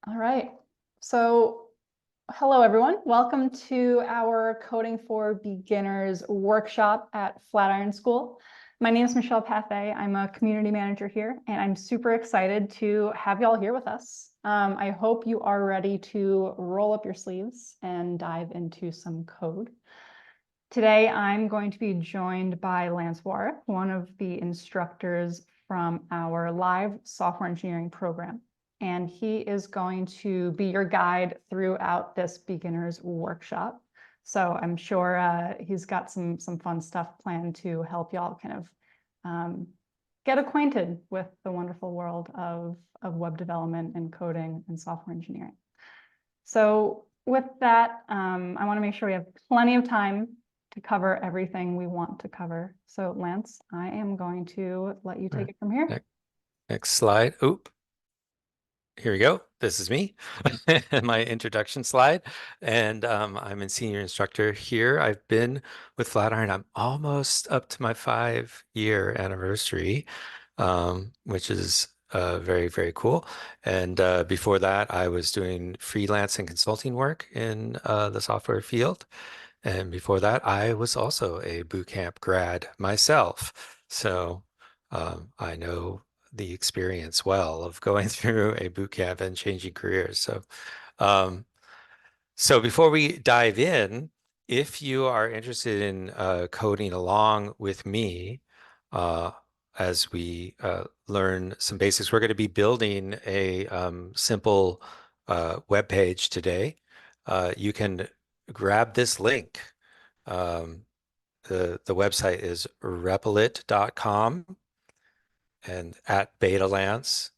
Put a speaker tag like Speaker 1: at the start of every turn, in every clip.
Speaker 1: All right. So, hello everyone. Welcome to our Coding for Beginners workshop at Flatiron School. My name is Michelle Pathé. I'm a community manager here, and I'm super excited to have you all here with us. I hope you are ready to roll up your sleeves and dive into some code. Today, I'm going to be joined by Lance Warwick, one of the instructors from our live software engineering program. And he is going to be your guide throughout this beginner's workshop. So I'm sure he's got some fun stuff planned to help y'all kind of get acquainted with the wonderful world of web development and coding and software engineering. So with that, I want to make sure we have plenty of time to cover everything we want to cover. So Lance, I am going to let you take it from here.
Speaker 2: Next slide. Oop. Here we go. This is me, my introduction slide. And I'm a senior instructor here. I've been with Flatiron. I'm almost up to my 5-year anniversary, which is very, very cool. And before that, I was doing freelance and consulting work in the software field. And before that, I was also a bootcamp grad myself. So I know the experience well of going through a boot camp and changing careers. Um, so before we dive in, if you are interested in coding along with me as we learn some basics, we're going to be building a simple web page today. You can grab this link. The website is replit.com. And at BetaLance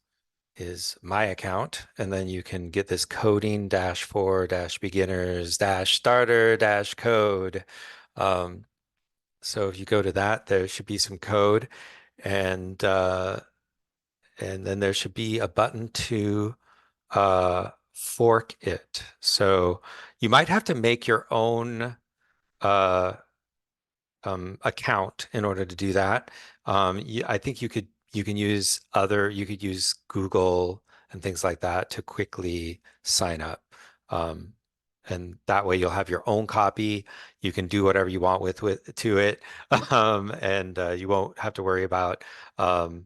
Speaker 2: is my account. And then you can get this coding -for-beginners-starter-code. So if you go to that, there should be some code, and then there should be a button to fork it. So you might have to make your own account in order to do that. I think you can use Google and things like that to quickly sign up. And that way you'll have your own copy. You can do whatever you want to it. And you won't have to worry about you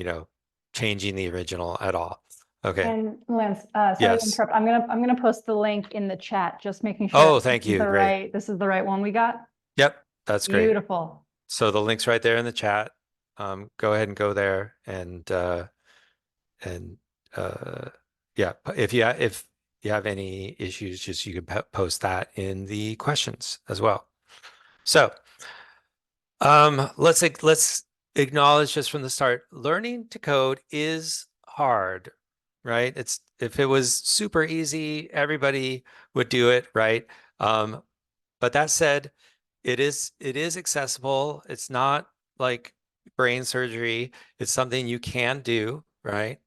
Speaker 2: know, changing the original at all. Okay.
Speaker 1: And Lance, sorry to
Speaker 2: Yes.
Speaker 1: interrupt. I'm gonna post the link in the chat, just making sure
Speaker 2: Oh, thank you. Great.
Speaker 1: this is the right one we got.
Speaker 2: Yep, that's great.
Speaker 1: Beautiful.
Speaker 2: So the link's right there in the chat. Go ahead and go there and yeah, if you have any issues, just you can post that in the questions as well. So let's acknowledge just from the start, learning to code is hard, right? If it was super easy, everybody would do it, right? But that said, it is accessible. It's not like brain surgery. It's something you can do, right?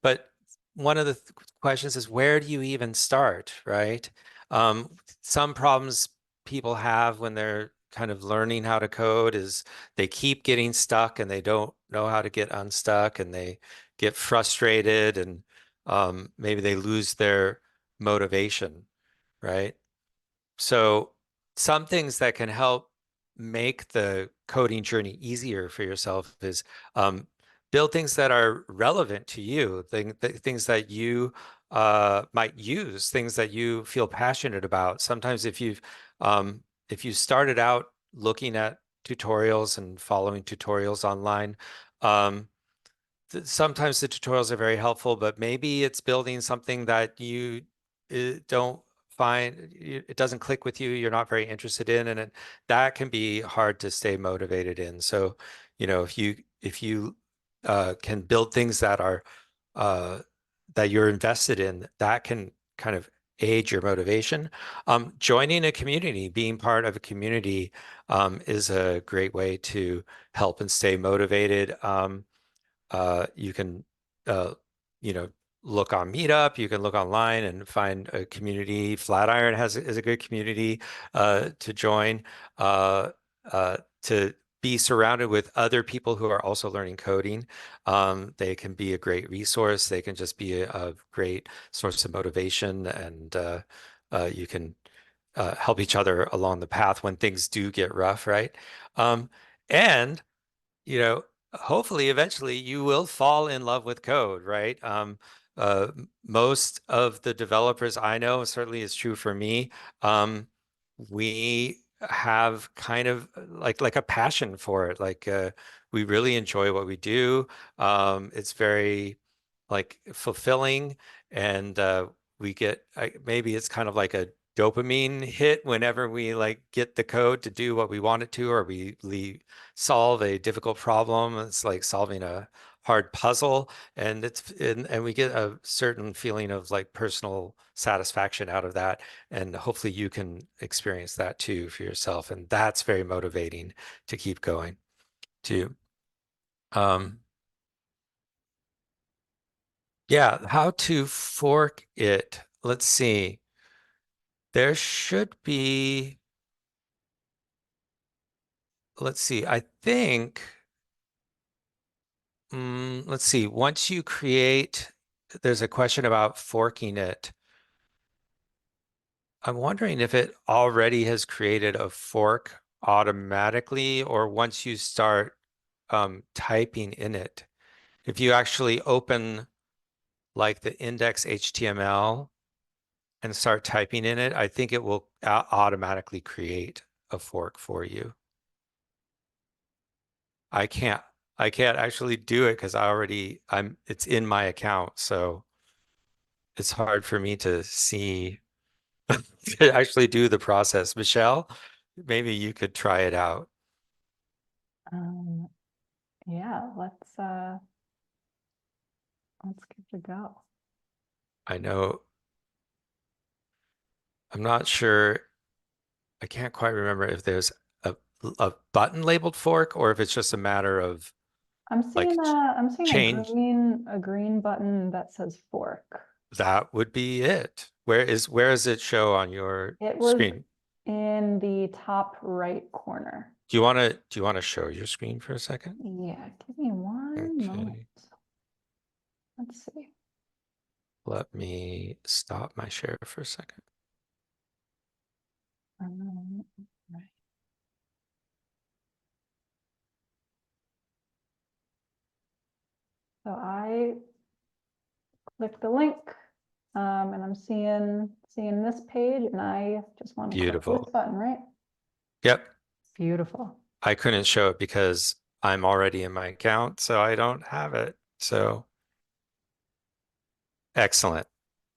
Speaker 2: But one of the questions is, where do you even start, right? Some problems people have when they're kind of learning how to code is they keep getting stuck and they don't know how to get unstuck, and they get frustrated, and maybe they lose their motivation, right? So some things that can help make the coding journey easier for yourself is build things that are relevant to you, things that you might use, things that you feel passionate about. Sometimes if you started out looking at tutorials and following tutorials online, sometimes the tutorials are very helpful, but maybe it's building something that you don't find, it doesn't click with you, you're not very interested in, and that can be hard to stay motivated in. So, if you can build things that are that you're invested in, that can kind of aid your motivation. Joining a community, being part of a community, is a great way to help and stay motivated. You can, you know, look on Meetup, you can look online and find a community. Flatiron is a good community to join, to be surrounded with other people who are also learning coding. They can be a great resource. They can just be a great source of motivation, and you can help each other along the path when things do get rough, right? And you know, hopefully eventually you will fall in love with code, right? Most of the developers I know, certainly is true for me, we have kind of like a passion for it. Like we really enjoy what we do. It's very like fulfilling, and we get maybe it's kind of like a dopamine hit whenever we like get the code to do what we want it to, or we solve a difficult problem. It's like solving a hard puzzle, and and we get a certain feeling of like personal satisfaction out of that. And hopefully you can experience that too for yourself. And that's very motivating to keep going too. Um, yeah, how to fork it. Let's see. There should be, let's see, I think, let's see, once you create, there's a question about forking it. I'm wondering if it already has created a fork automatically, or once you start typing in it. If you actually open like the index HTML and start typing in it, I think it will automatically create a fork for you. I can't I can't actually do it because it's in my account, so it's hard for me to see to actually do the process. Michelle, maybe you could try it out.
Speaker 1: Um, yeah, let's give it a go.
Speaker 2: I know I'm not sure. I can't quite remember if there's a a button labeled fork or if it's just a matter of like
Speaker 1: I'm seeing
Speaker 2: change.
Speaker 1: a green button that says fork.
Speaker 2: That would be it. Where is it show on your
Speaker 1: It was
Speaker 2: screen?
Speaker 1: in the top right corner.
Speaker 2: Do you want to show your screen for a second?
Speaker 1: Yeah, give me one moment.
Speaker 2: Okay.
Speaker 1: Let's see.
Speaker 2: Let me stop my share for a second.
Speaker 1: Right. So I click the link, and I'm seeing this page, and I just want to click this
Speaker 2: Beautiful.
Speaker 1: button, right?
Speaker 2: Yep.
Speaker 1: Beautiful.
Speaker 2: I couldn't show it because I'm already in my account, so I don't have it. So excellent.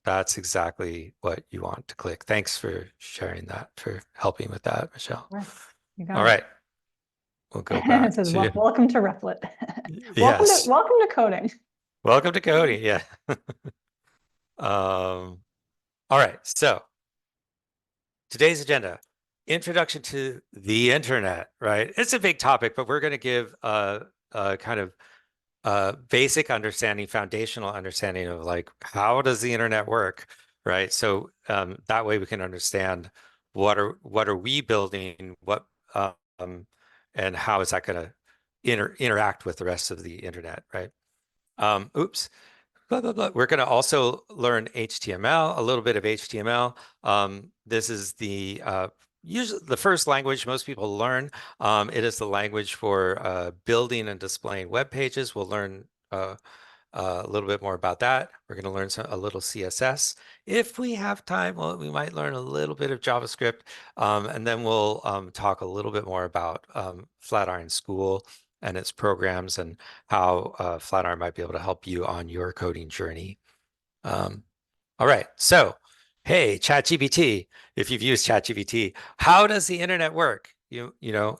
Speaker 2: That's exactly what you want to click. Thanks for sharing that, for helping with that, Michelle.
Speaker 1: Right. You
Speaker 2: All
Speaker 1: got it.
Speaker 2: right, we'll go
Speaker 1: It
Speaker 2: back
Speaker 1: says,
Speaker 2: to
Speaker 1: welcome to Replit.
Speaker 2: yes.
Speaker 1: Welcome to coding.
Speaker 2: Welcome to coding. Yeah. All right. So today's agenda, introduction to the internet, right? It's a big topic, but we're going to give a kind of basic understanding, foundational understanding of like, how does the internet work, right? So that way we can understand what are we building, and how is that going to interact with the rest of the internet, right? Oops. Blah, blah, blah. We're going to also learn HTML, a little bit of HTML. This is usually the first language most people learn. It is the language for building and displaying web pages. We'll learn a little bit more about that. We're going to learn a little CSS. If we have time, well, we might learn a little bit of JavaScript, and then we'll talk a little bit more about Flatiron School and its programs and how Flatiron might be able to help you on your coding journey. Um, all right, so hey, ChatGPT, if you've used ChatGPT, how does the internet work? You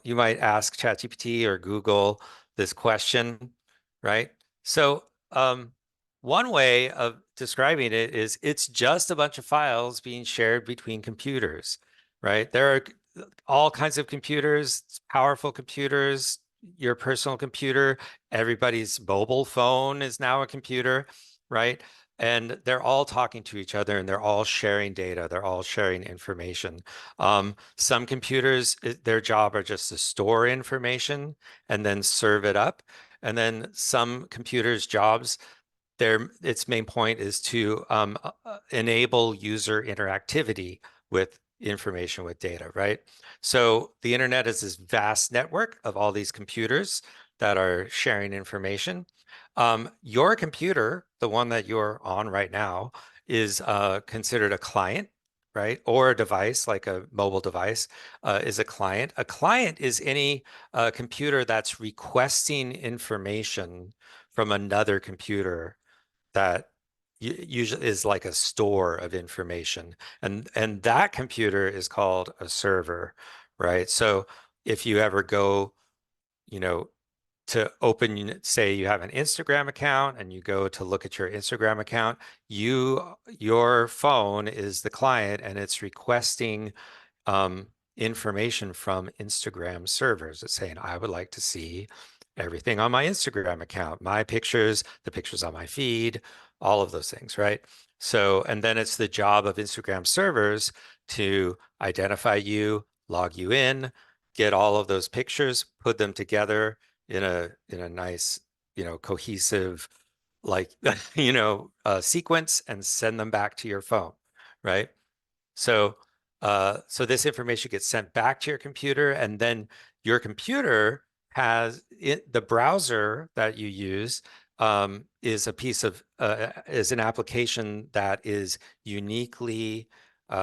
Speaker 2: might ask ChatGPT or Google this question, right? So one way of describing it is it's just a bunch of files being shared between computers, right? There are all kinds of computers, powerful computers, your personal computer, everybody's mobile phone is now a computer, right? and they're all talking to each other and they're all sharing data. They're all sharing information. Some computers, their job are just to store information and then serve it up. And then some computers' jobs, its main point is to enable user interactivity with information with data, right? So the internet is this vast network of all these computers that are sharing information. Your computer, the one that you're on right now, is considered a client, right? Or a device, like a mobile device, is a client. A client is any computer that's requesting information from another computer that usually is like a store of information, and that computer is called a server, right? So if you ever go, you know, to open, say you have an Instagram account and you go to look at your Instagram account, your phone is the client and it's requesting information from Instagram servers. It's saying, I would like to see everything on my Instagram account, my pictures, the pictures on my feed, all of those things, right? So, and then it's the job of Instagram servers to identify you, log you in, get all of those pictures, put them together in a nice, cohesive, like, sequence and send them back to your phone, right? So, so this information gets sent back to your computer, and then your computer has the browser that you use is a piece of is an application that is uniquely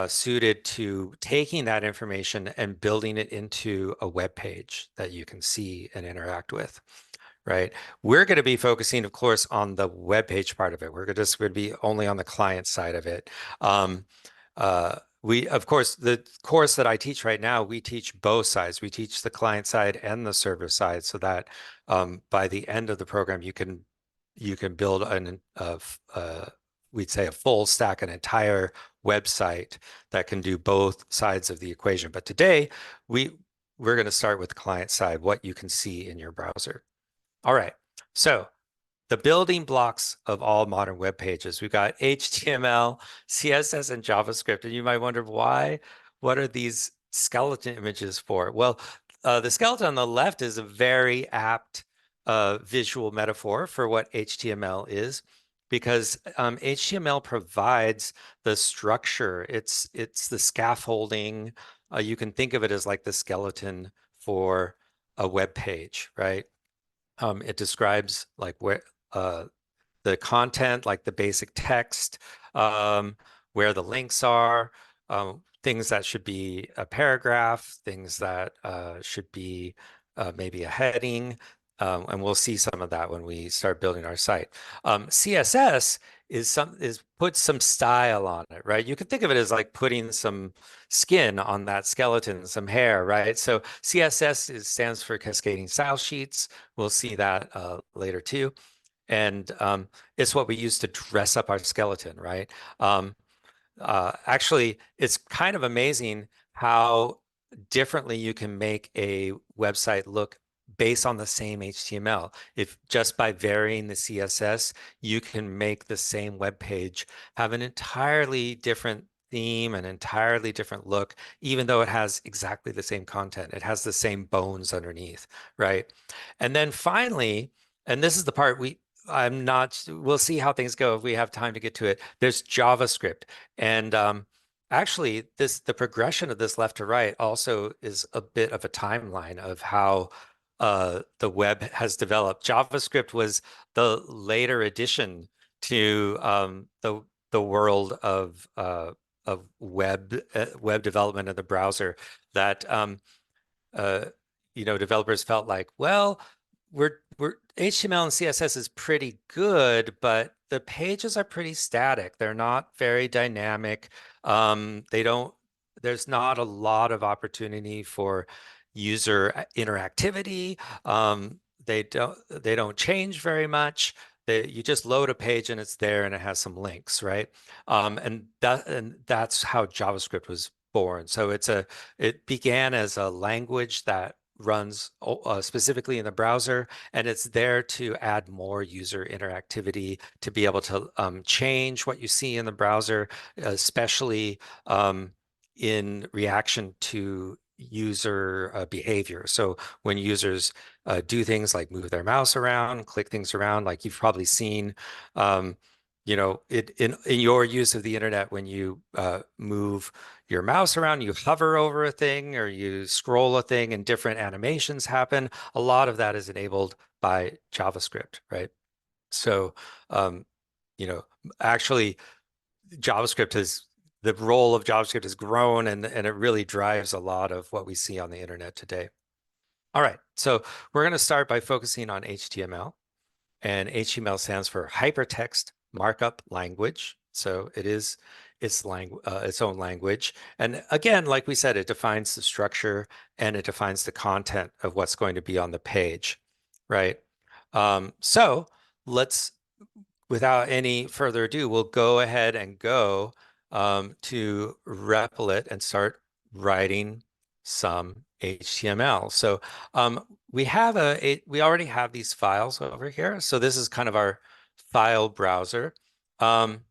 Speaker 2: suited to taking that information and building it into a web page that you can see and interact with. Right. We're going to be focusing, of course, on the web page part of it. We're just going to be only on the client side of it. Of course, the course that I teach right now, we teach both sides. We teach the client side and the server side, so that by the end of the program, you can build we'd say a full stack, an entire website that can do both sides of the equation. But today, we're going to start with the client side, what you can see in your browser. All right, so the building blocks of all modern web pages. We've got HTML, CSS, and JavaScript. And you might wonder why, what are these skeleton images for? Well, the skeleton on the left is a very apt visual metaphor for what HTML is, because HTML provides the structure. It's the scaffolding. You can think of it as like the skeleton for a web page, right? It describes like where the content, like the basic text, where the links are, things that should be a paragraph, things that should be maybe a heading. And we'll see some of that when we start building our site. CSS is put some style on it, right? You can think of it as like putting some skin on that skeleton, some hair, right? So CSS stands for Cascading Style Sheets. We'll see that later too. And it's what we use to dress up our skeleton, right? Actually, it's kind of amazing how differently you can make a website look based on the same HTML. If just by varying the CSS, you can make the same web page have an entirely different theme, an entirely different look, even though it has exactly the same content. It has the same bones underneath, right? And then finally, and this is the part we'll see how things go if we have time to get to it. There's JavaScript. And actually, the progression of this left to right also is a bit of a timeline of how the web has developed. JavaScript was the later addition to the world of web development of the browser that uh, developers felt like, well, we're HTML and CSS is pretty good, but the pages are pretty static. They're not very dynamic. There's not a lot of opportunity for user interactivity. They don't change very much. You just load a page and it's there and it has some links, right? And that's how JavaScript was born. So it began as a language that runs specifically in the browser, and it's there to add more user interactivity, to be able to change what you see in the browser, especially in reaction to user behavior. So when users do things like move their mouse around, click things around, like you've probably seen, in your use of the internet, when you move your mouse around, you hover over a thing or you scroll a thing and different animations happen. A lot of that is enabled by JavaScript, right? So, um, you know, actually JavaScript has the role of JavaScript has grown, and it really drives a lot of what we see on the internet today. All right, so we're going to start by focusing on HTML, and HTML stands for Hypertext Markup Language. So it is its own language. And again, like we said, it defines the structure and it defines the content of what's going to be on the page, right? So let's, without any further ado, we'll go ahead and go to Replit and start writing some HTML. So we already have these files over here. So this is kind of our file browser. Um,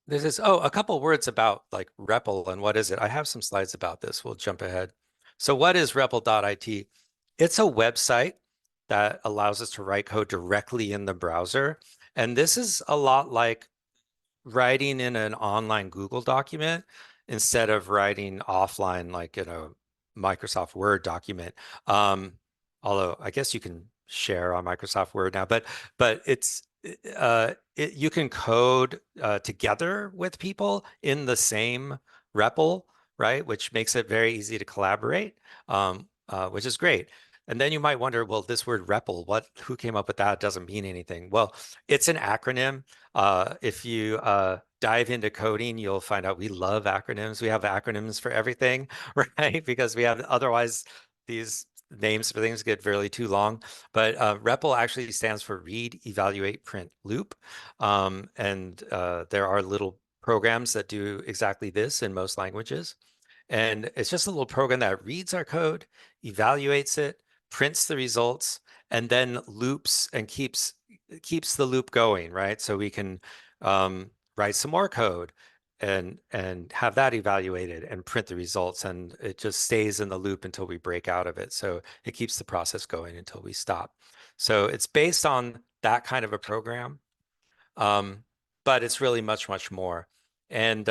Speaker 2: this is, a couple words about like REPL and what is it? I have some slides about this. We'll jump ahead. So what is REPL.it? It's a website that allows us to write code directly in the browser. And this is a lot like writing in an online Google document instead of writing offline, like in a Microsoft Word document. Although I guess you can share on Microsoft Word now, but you can code together with people in the same REPL, right? Which makes it very easy to collaborate, which is great. And then you might wonder, well, this word REPL, who came up with that? It doesn't mean anything. Well, it's an acronym. If you dive into coding, you'll find out we love acronyms. We have acronyms for everything, right? Because we have, otherwise these names for things get really too long. But REPL actually stands for Read, Evaluate, Print, Loop. And there are little programs that do exactly this in most languages. And it's just a little program that reads our code, evaluates it, prints the results, and then loops and keeps the loop going, right? So we can write some more code and have that evaluated and print the results, and it just stays in the loop until we break out of it. So it keeps the process going until we stop. So it's based on that kind of a program, but it's really much, much more. And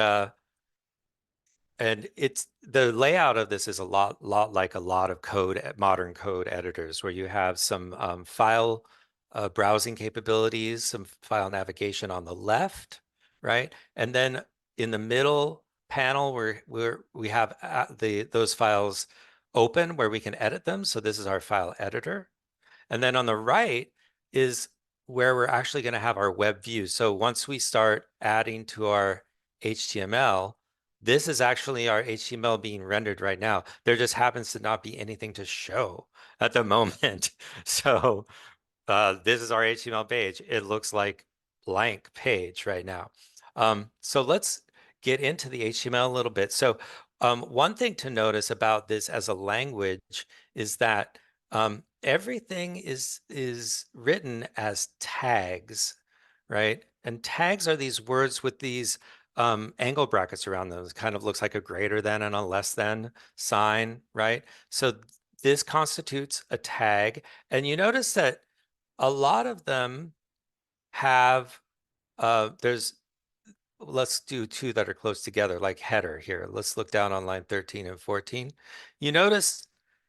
Speaker 2: it's the layout of this is a lot like a lot of modern code editors, where you have some file browsing capabilities, some file navigation on the left, right? And then in the middle panel, we have those files open where we can edit them. So this is our file editor. And then on the right is where we're actually going to have our web view. So once we start adding to our HTML, this is actually our HTML being rendered right now. There just happens to not be anything to show at the moment. So this is our HTML page. It looks like blank page right now. So let's get into the HTML a little bit. So one thing to notice about this as a language is that everything is written as tags, right? And tags are these words with these angle brackets around them. It kind of looks like a greater than and a less than sign, right? So this constitutes a tag. And you notice that a lot of them have, let's do two that are close together, like header here. Let's look down on line 13 and 14. You notice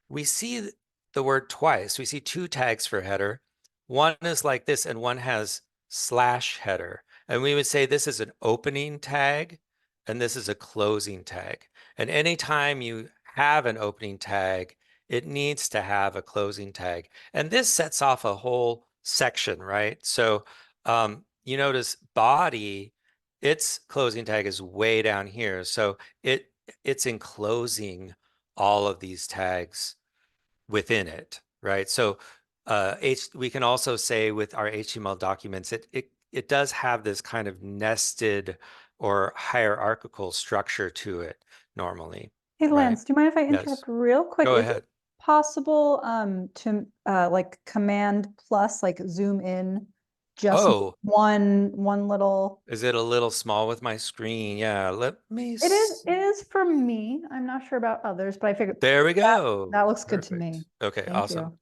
Speaker 2: we see the word twice. We see two tags for header. One is like this, and one has slash header. And we would say this is an opening tag, and this is a closing tag. And anytime you have an opening tag, it needs to have a closing tag. And this sets off a whole section, right? So you notice body, its closing tag is way down here. So it's enclosing all of these tags within it, right? So we can also say with our HTML documents, it does have this kind of nested or hierarchical structure to it normally,
Speaker 1: Hey,
Speaker 2: right?
Speaker 1: Lance, do you mind if I
Speaker 2: Yes.
Speaker 1: interrupt real quick?
Speaker 2: Go
Speaker 1: Is it
Speaker 2: ahead.
Speaker 1: possible to like command plus, like zoom in just
Speaker 2: Oh,
Speaker 1: one little.
Speaker 2: is it a little small with my screen? Yeah, let me
Speaker 1: It
Speaker 2: see.
Speaker 1: is for me. I'm not sure about others, but I figured
Speaker 2: There we
Speaker 1: that
Speaker 2: go.
Speaker 1: looks good to
Speaker 2: Perfect.
Speaker 1: me.
Speaker 2: Okay,
Speaker 1: Thank
Speaker 2: awesome.
Speaker 1: you.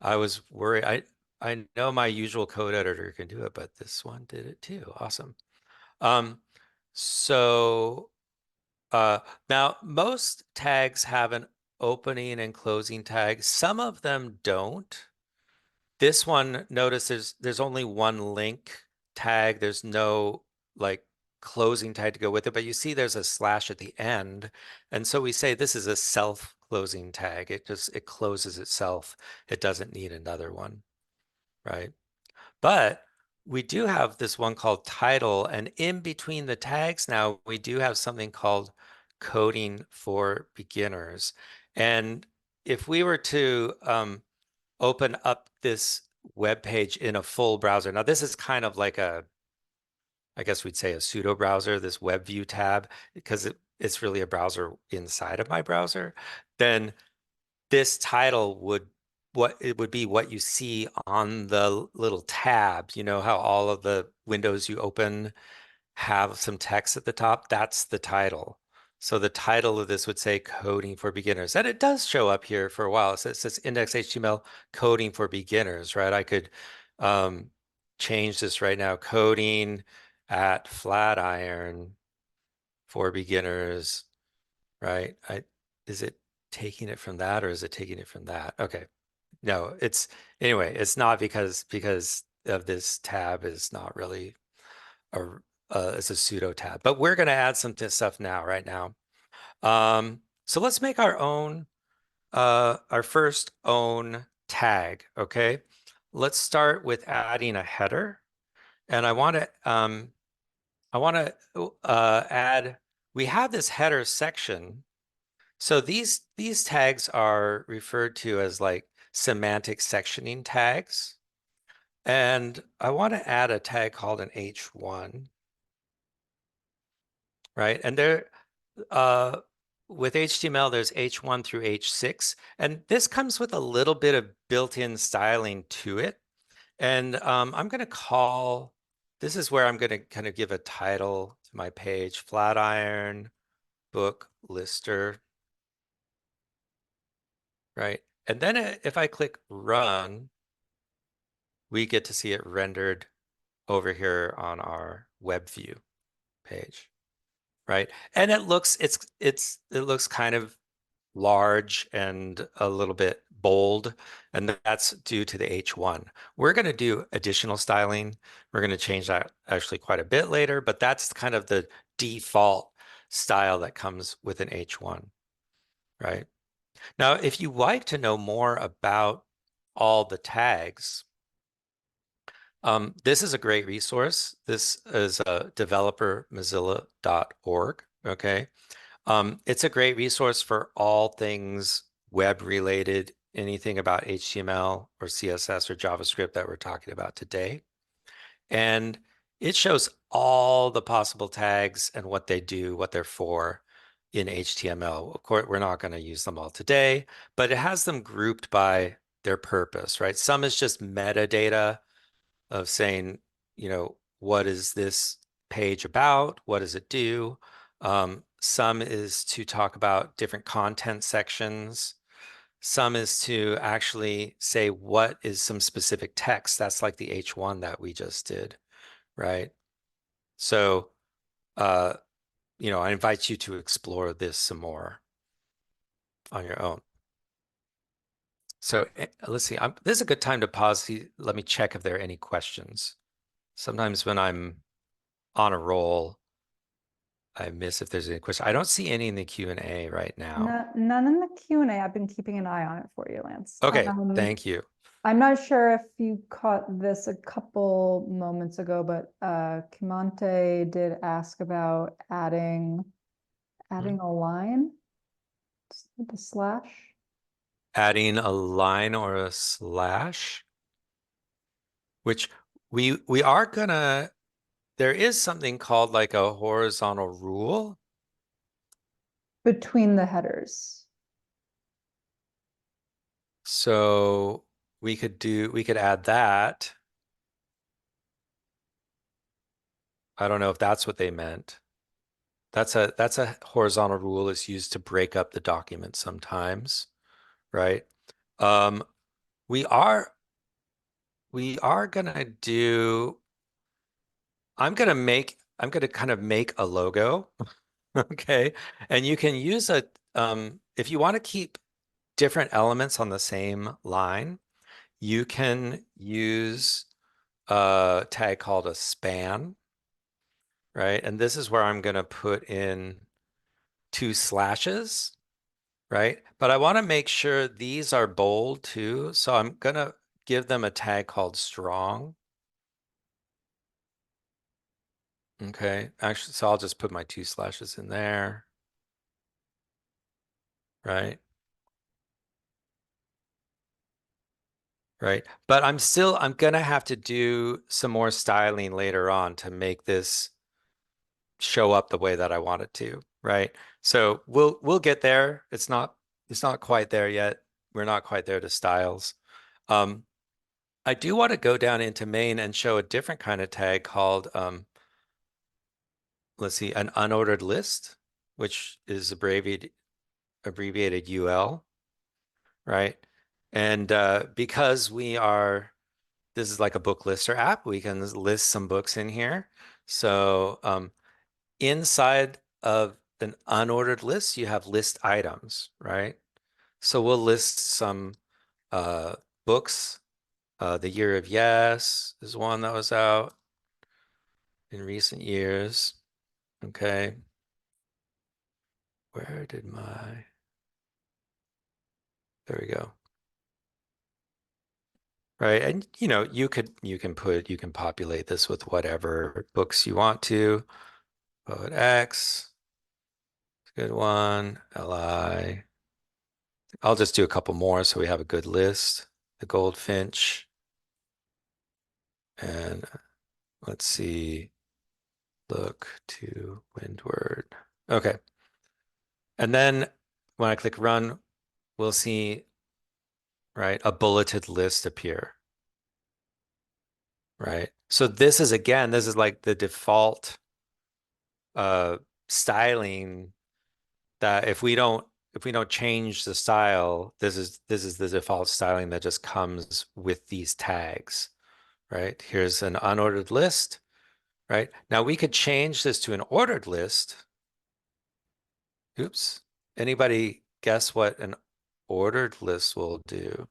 Speaker 2: I was worried. I know my usual code editor can do it, but this one did it too. Awesome. Um, so uh, now most tags have an opening and closing tag. Some of them don't. This one, notice there's only one link tag. There's no like closing tag to go with it, but you see there's a slash at the end. And so we say this is a self-closing tag. It closes itself. It doesn't need another one, right? But we do have this one called title, and in between the tags now, we do have something called coding for beginners. And if we were to open up this web page in a full browser. Now, this is kind of like I guess we'd say a pseudo browser, this web view tab, because it's really a browser inside of my browser. Then this title would be what you see on the little tab. You know how all of the windows you open have some text at the top? That's the title. So the title of this would say coding for beginners. And it does show up here for a while. It says index HTML coding for beginners, right? I could um, change this right now. Coding at Flatiron for beginners, right? Is it taking it from that or is it taking it from that? Okay. No, anyway, it's not because of this tab is not really a it's a pseudo tab, but we're going to add some stuff now, right now. So let's make our first own tag. Okay. Let's start with adding a header, and I want to add. We have this header section. So these tags are referred to as like semantic sectioning tags. And I want to add a tag called an H1, right? And uh, with HTML, there's H1 through H6, and this comes with a little bit of built-in styling to it. And I'm going to this is where I'm going to kind of give a title to my page, Flatiron Book Lister, right? And then if I click run, we get to see it rendered over here on our web view page, right? And it looks kind of large and a little bit bold, and that's due to the H1. We're going to do additional styling. We're going to change that actually quite a bit later, but that's kind of the default style that comes with an H1, right? Now, if you like to know more about all the tags, this is a great resource. This is developermozilla.org. Okay. It's a great resource for all things web related, anything about HTML or CSS or JavaScript that we're talking about today. And it shows all the possible tags and what they do, what they're for in HTML. Of course, we're not going to use them all today, but it has them grouped by their purpose, right? Some is just metadata of saying, what is this page about? What does it do? Some is to talk about different content sections. Some is to actually say what is some specific text. That's like the H1 that we just did, right? So, uh, I invite you to explore this some more on your own. So let's see. This is a good time to pause. Let me check if there are any questions. Sometimes when I'm on a roll, I miss if there's any question. I don't see any in the Q&A right now.
Speaker 1: None in the Q&A. I've been keeping an eye on it for you, Lance.
Speaker 2: Okay, thank you.
Speaker 1: I'm not sure if you caught this a couple moments ago, but Kimante did ask about adding a line, the slash.
Speaker 2: Adding a line or a slash, which we are gonna, there is something called like a horizontal rule.
Speaker 1: Between the headers.
Speaker 2: So we could add that. I don't know if that's what they meant. That's a horizontal rule. It's used to break up the document sometimes, right? Um, we are we are gonna do. I'm gonna kind of make a logo, okay? And you can use a if you want to keep different elements on the same line, you can use a tag called a span, right? And this is where I'm gonna put in 2 slashes, right? But I want to make sure these are bold too. So I'm gonna give them a tag called strong. Okay. Actually, so I'll just put my 2 slashes in there, right? Right. But I'm gonna have to do some more styling later on to make this show up the way that I want it to, right? So we'll get there. It's not quite there yet. We're not quite there to styles. Um, I do want to go down into main and show a different kind of tag called let's see, an unordered list, which is abbreviated UL, right? And because this is like a book lister app, we can list some books in here. So inside of an unordered list, you have list items, right? So we'll list some uh, books. The Year of Yes is one that was out in recent years. Okay. Where did there we go. Right. And you can populate this with whatever books you want to. Poet X, good one. LI. I'll just do a couple more so we have a good list. The Goldfinch. And let's see. Look to Windward. Okay. And then when I click run, we'll see, right, a bulleted list appear, right? So this is like the default uh styling that if we don't change the style, this is the default styling that just comes with these tags, right? Here's an unordered list, right? Now we could change this to an ordered list. Oops. Anybody guess what an ordered list will do?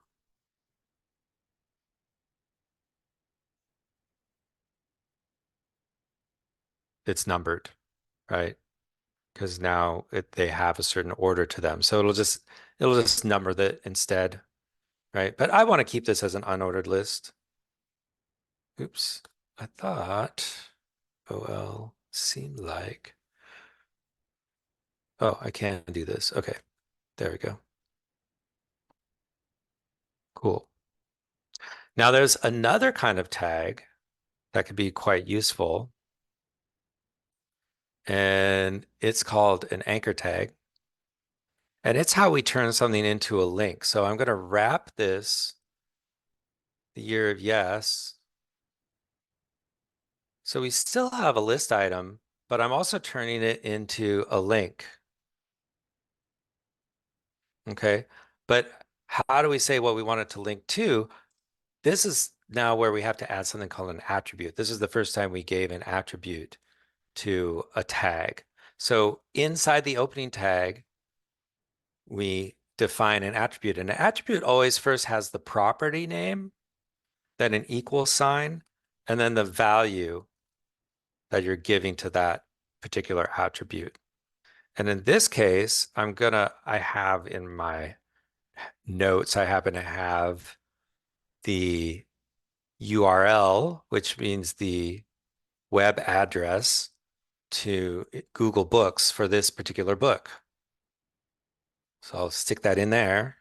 Speaker 2: It's numbered, right? Because now they have a certain order to them. So it'll just number that instead, right? But I want to keep this as an unordered list. Oops. I thought OL seemed like. Oh, I can do this. Okay, there we go. Cool. Now there's another kind of tag that could be quite useful, and it's called an anchor tag. And it's how we turn something into a link. So I'm going to wrap this, the Year of Yes. So we still have a list item, but I'm also turning it into a link. Okay. But how do we say what we want it to link to? This is now where we have to add something called an attribute. This is the first time we gave an attribute to a tag. So inside the opening tag, we define an attribute. And an attribute always first has the property name, then an equal sign, and then the value that you're giving to that particular attribute. And in this case, I have in my notes, I happen to have the URL, which means the web address to Google Books for this particular book. So I'll stick that in there.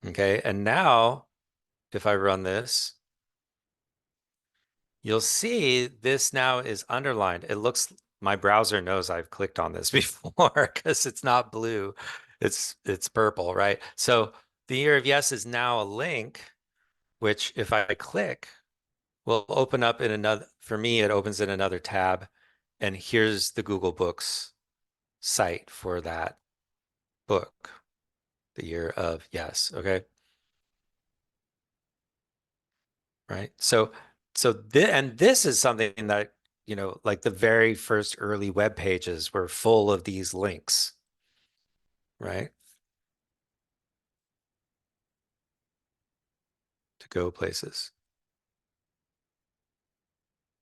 Speaker 2: Okay. And now if I run this, you'll see this now is underlined. My browser knows I've clicked on this before because it's not blue. It's purple, right? So the year of yes is now a link, which if I click, will open up in another, for me, it opens in another tab. And here's the Google Books site for that book, the year of yes. Okay. Right. And this is something that, like the very first early web pages were full of these links, right? To go places.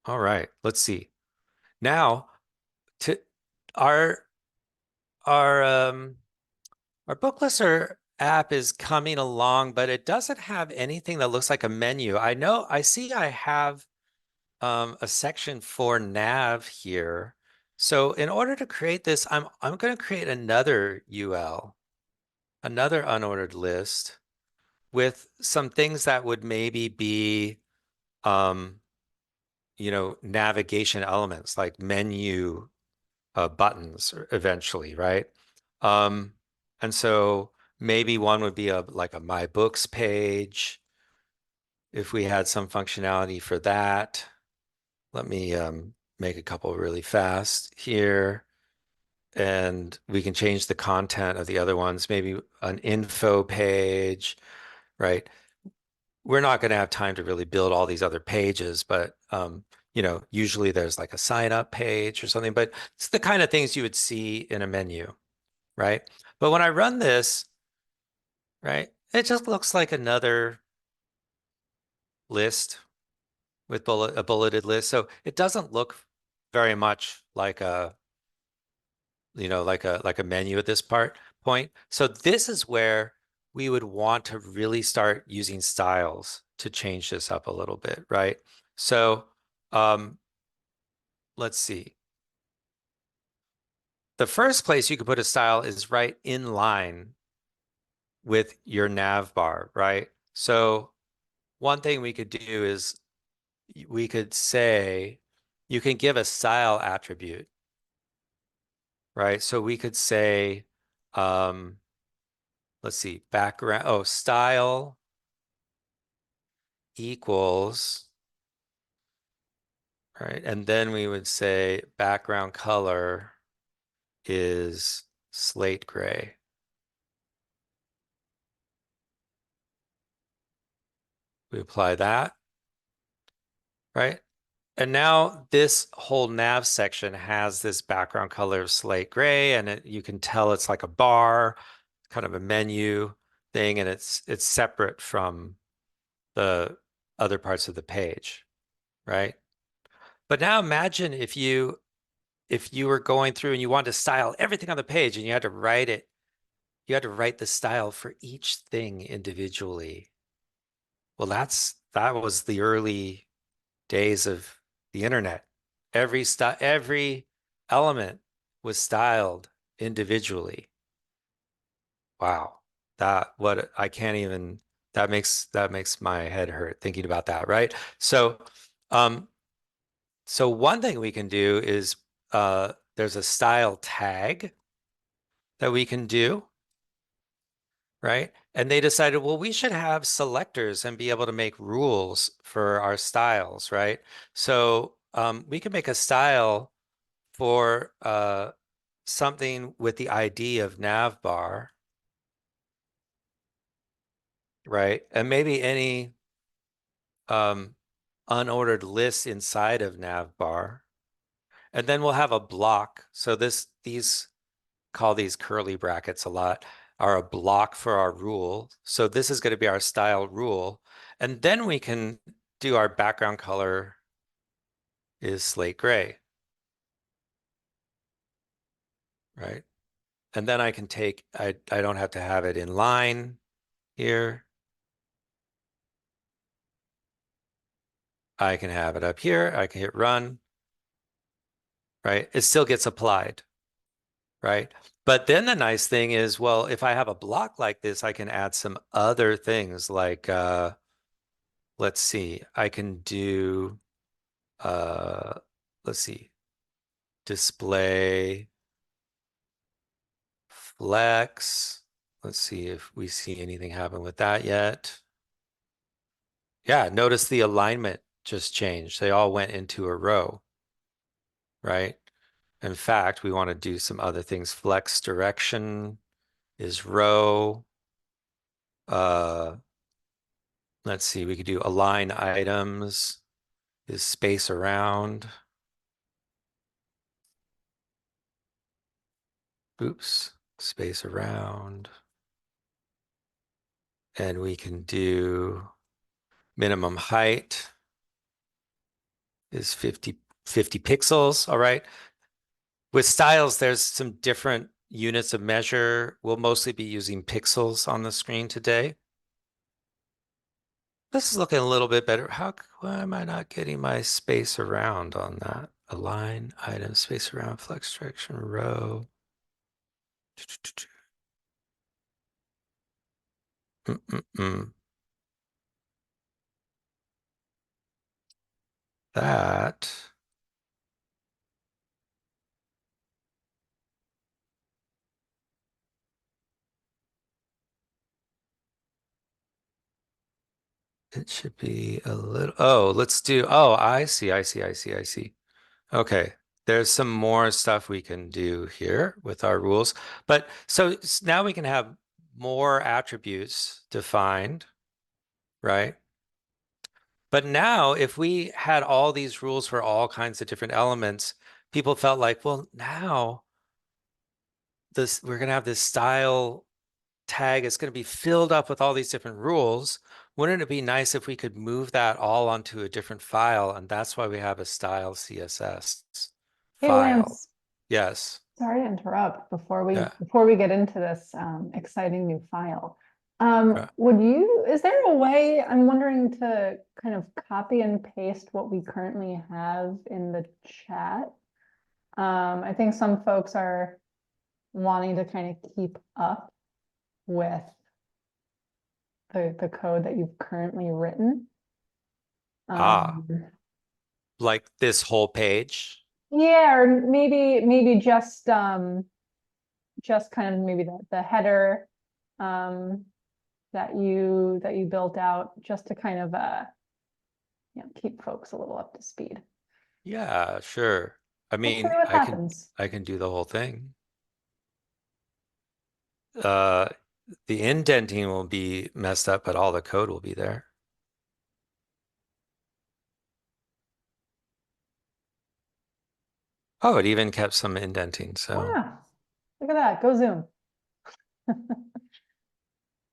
Speaker 2: All right, let's see. Now to our our our book listener app is coming along, but it doesn't have anything that looks like a menu. I see I have a section for nav here. So in order to create this, I'm going to create another UL, another unordered list with some things that would maybe be um, navigation elements like menu buttons eventually, right? Um, and so maybe one would be like a My Books page if we had some functionality for that. Let me make a couple really fast here. And we can change the content of the other ones, maybe an info page, right? We're not going to have time to really build all these other pages, but usually there's like a sign up page or something, but it's the kind of things you would see in a menu, right? But when I run this, right, it just looks like another list with a bulleted list. So it doesn't look very much like like a menu at this point. So this is where we would want to really start using styles to change this up a little bit, right? So um, let's see. The first place you could put a style is right in line with your nav bar, right? So one thing we could do is we could say you can give a style attribute, right? So we could say, um, let's see, background, style equals, right? And then we would say background color is slate gray. We apply that, right? And now this whole nav section has this background color of slate gray, and you can tell it's like a bar, kind of a menu thing, and it's separate from the other parts of the page, right? But now imagine if you were going through and you wanted to style everything on the page and you had to write it, you had to write the style for each thing individually. Well, that was the early days of the internet. Every element was styled individually. Wow. I can't even that makes my head hurt thinking about that, right? Um so one thing we can do is there's a style tag that we can do, right? And they decided, well, we should have selectors and be able to make rules for our styles, right? So we can make a style for something with the ID of navbar, right? And maybe any um, unordered list inside of navbar. And then we'll have a block. So these call these curly brackets a lot, are a block for our rule. So this is going to be our style rule. And then we can do our background color is slate gray, right? And then I can I don't have to have it in line here. I can have it up here. I can hit run, right? It still gets applied, right? But then the nice thing is, well, if I have a block like this, I can add some other things like, let's see, I can do, uh, let's see, display, flex. let's see if we see anything happen with that yet. Yeah, notice the alignment just changed. They all went into a row, right? In fact, we want to do some other things. Flex direction is row. Uh, let's see, we could do align items is space around. Oops, space around. And we can do minimum height is 50 pixels. All right. With styles, there's some different units of measure. We'll mostly be using pixels on the screen today. This is looking a little bit better. Why am I not getting my space around on that? Align, item, space around, flex direction, row. Mm-mm-mm. That, it should be a little, oh, let's do, oh, I see, I see, I see, I see. Okay, there's some more stuff we can do here with our rules. But so now we can have more attributes defined, right? But now if we had all these rules for all kinds of different elements, people felt like, well, now this we're going to have this style tag. It's going to be filled up with all these different rules. Wouldn't it be nice if we could move that all onto a different file? And that's why we have a style CSS
Speaker 1: Hey,
Speaker 2: file.
Speaker 1: Lance,
Speaker 2: Yes.
Speaker 1: sorry to interrupt
Speaker 2: Yeah.
Speaker 1: before we get into this exciting new file.
Speaker 2: Right.
Speaker 1: Is there a way, I'm wondering to kind of copy and paste what we currently have in the chat? I think some folks are wanting to kind of keep up with the code that you've currently written.
Speaker 2: Ah,
Speaker 1: Um,
Speaker 2: like this whole page.
Speaker 1: yeah, or maybe just kind of maybe the header um, that you built out just to kind of keep folks a little up to speed.
Speaker 2: Yeah, sure. I
Speaker 1: Let's see
Speaker 2: mean,
Speaker 1: what happens.
Speaker 2: I can do the whole thing. Uh, the indenting will be messed up, but all the code will be there. Oh, it even kept some indenting, so
Speaker 1: Wow, look at that. Go Zoom.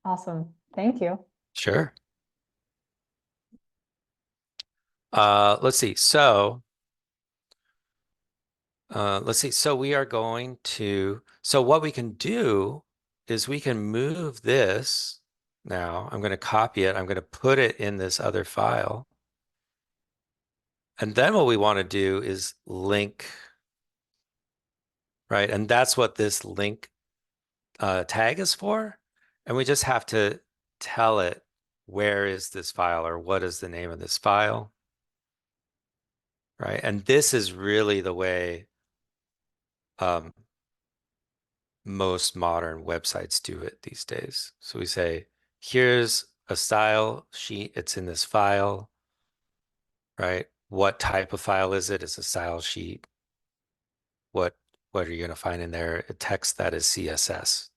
Speaker 1: Awesome. Thank you.
Speaker 2: sure. Let's see. Let's see. So we are going to, so what we can do is we can move this now. I'm going to copy it. I'm going to put it in this other file. And then what we want to do is link, right? And that's what this link tag is for. And we just have to tell it where is this file or what is the name of this file, right? And this is really the way um, most modern websites do it these days. So we say, here's a style sheet. It's in this file, right? What type of file is it? It's a style sheet. What what are you going to find in there? A text that is CSS.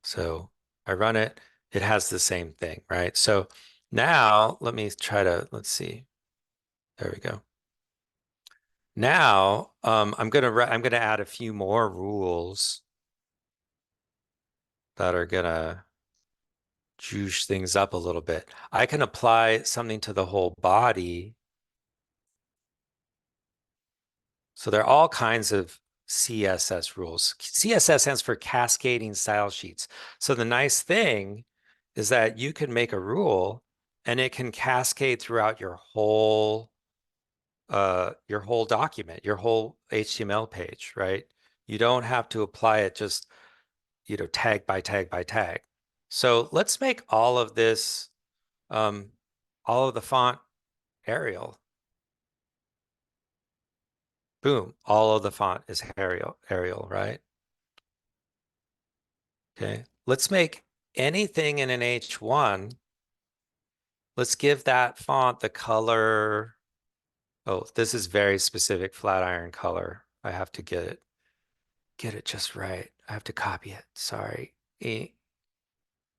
Speaker 2: So I run it. It has the same thing, right? So now let me try to, let's see. There we go. Now I'm gonna add a few more rules that are gonna juice things up a little bit. I can apply something to the whole body. So there are all kinds of CSS rules. CSS stands for cascading style sheets. So the nice thing is that you can make a rule and it can cascade throughout your whole document, your whole HTML page, right? You don't have to apply it just, tag by tag by tag. So let's make all of this, all of the font Arial. Boom, all of the font is Arial, right? Okay, let's make anything in an H1. Let's give that font the color. Oh, this is very specific Flatiron color. I have to get it just right. I have to copy it. Sorry.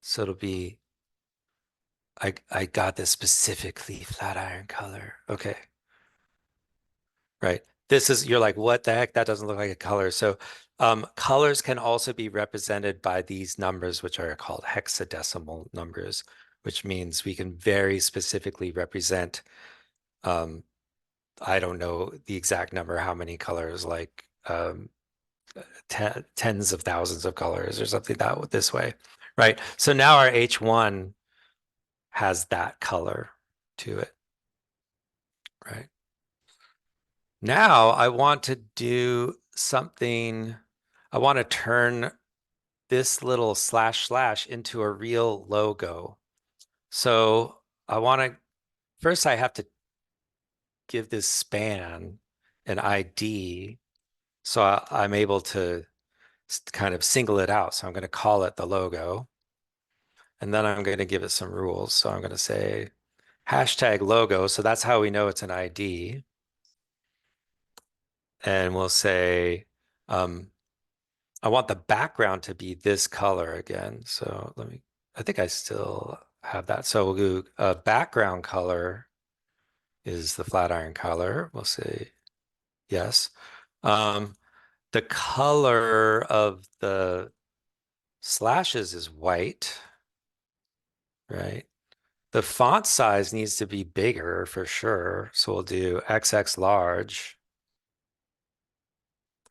Speaker 2: So it'll be, I got this specifically Flatiron color. Okay. Right. This is, you're like, what the heck? That doesn't look like a color. So colors can also be represented by these numbers, which are called hexadecimal numbers, which means we can very specifically represent, I don't know the exact number, how many colors, like tens of thousands of colors or something that this way. Right. So now our H1 has that color to it. Right. Now I want to do something. I want to turn this little slash slash into a real logo. So I want to, first I have to give this span an ID. So I'm able to kind of single it out. So I'm going to call it the logo. And then I'm going to give it some rules. So I'm going to say hashtag logo. So that's how we know it's an ID. And we'll say, I want the background to be this color again. So I think I still have that. So we'll do background color is the Flatiron color. We'll say yes. The color of the slashes is white, right? The font size needs to be bigger for sure. So we'll do XX large,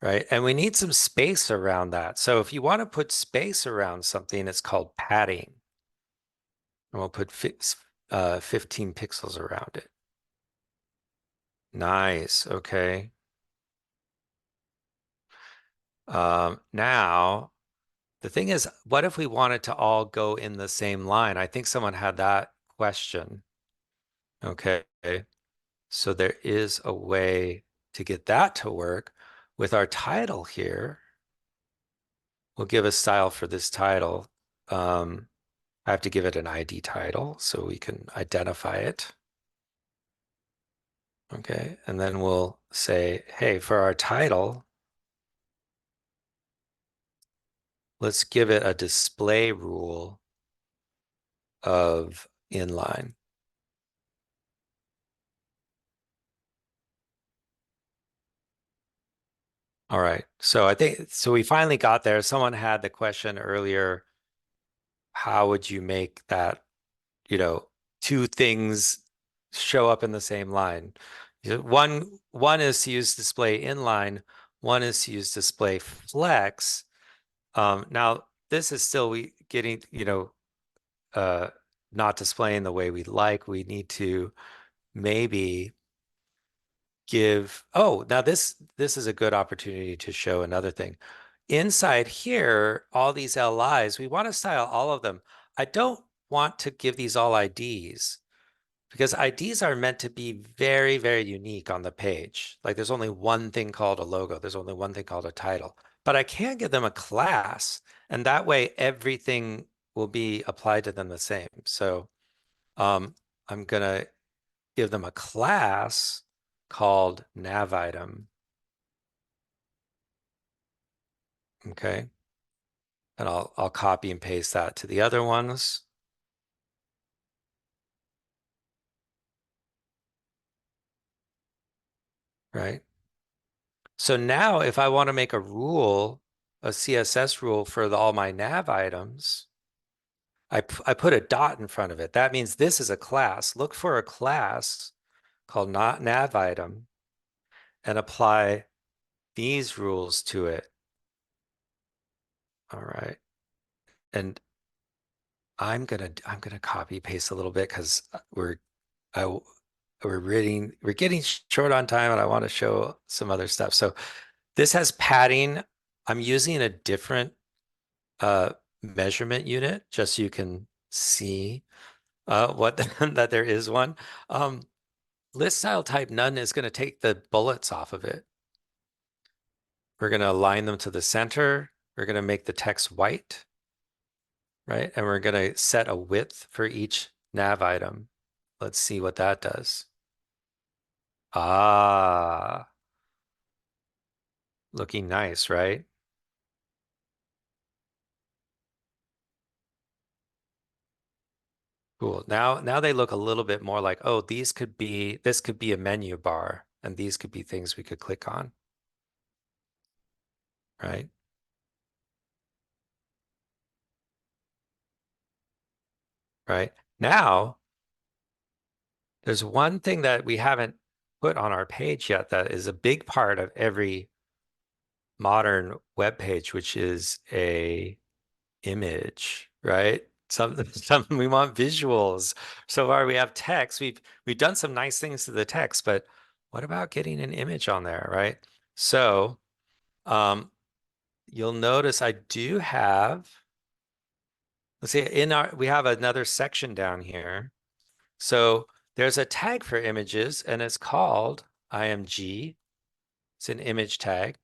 Speaker 2: right? And we need some space around that. So if you want to put space around something, it's called padding. And we'll put 15 pixels around it. Nice. Okay. Now, the thing is, what if we wanted to all go in the same line? I think someone had that question. Okay. So there is a way to get that to work with our title here. We'll give a style for this title. I have to give it an ID title so we can identify it. Okay. And then we'll say, hey, for our title, let's give it a display rule of inline. All right. So I think, so we finally got there. Someone had the question earlier, how would you make that, two things show up in the same line? One is to use display inline, one is to use display flex. Now this is still we getting, uh, not displaying the way we like. We need to maybe now this is a good opportunity to show another thing. Inside here, all these LIs, we want to style all of them. I don't want to give these all IDs because IDs are meant to be very, very unique on the page. Like there's only one thing called a logo. There's only one thing called a title, but I can give them a class and that way everything will be applied to them the same. So I'm going to give them a class called nav item. Okay. And I'll copy and paste that to the other ones. Right. So now if I want to make a rule, a CSS rule for all my nav items, I put a dot in front of it. That means this is a class. Look for a class called not nav item and apply these rules to it. All right. And I'm gonna copy paste a little bit because we're getting short on time and I want to show some other stuff. So this has padding. I'm using a different measurement unit just so you can see what that there is one. List style type none is going to take the bullets off of it. We're going to align them to the center. We're going to make the text white. right? And we're going to set a width for each nav item. Let's see what that does. Ah, looking nice, right? Cool. Now they look a little bit more like, oh, this could be a menu bar, and these could be things we could click on, right? Right. Now, there's one thing that we haven't put on our page yet that is a big part of every modern web page, which is a image, right? Some we want visuals. So far we have text. We've done some nice things to the text, but what about getting an image on there, right? So um, you'll notice I do have, let's see, we have another section down here. So there's a tag for images and it's called IMG. It's an image tag.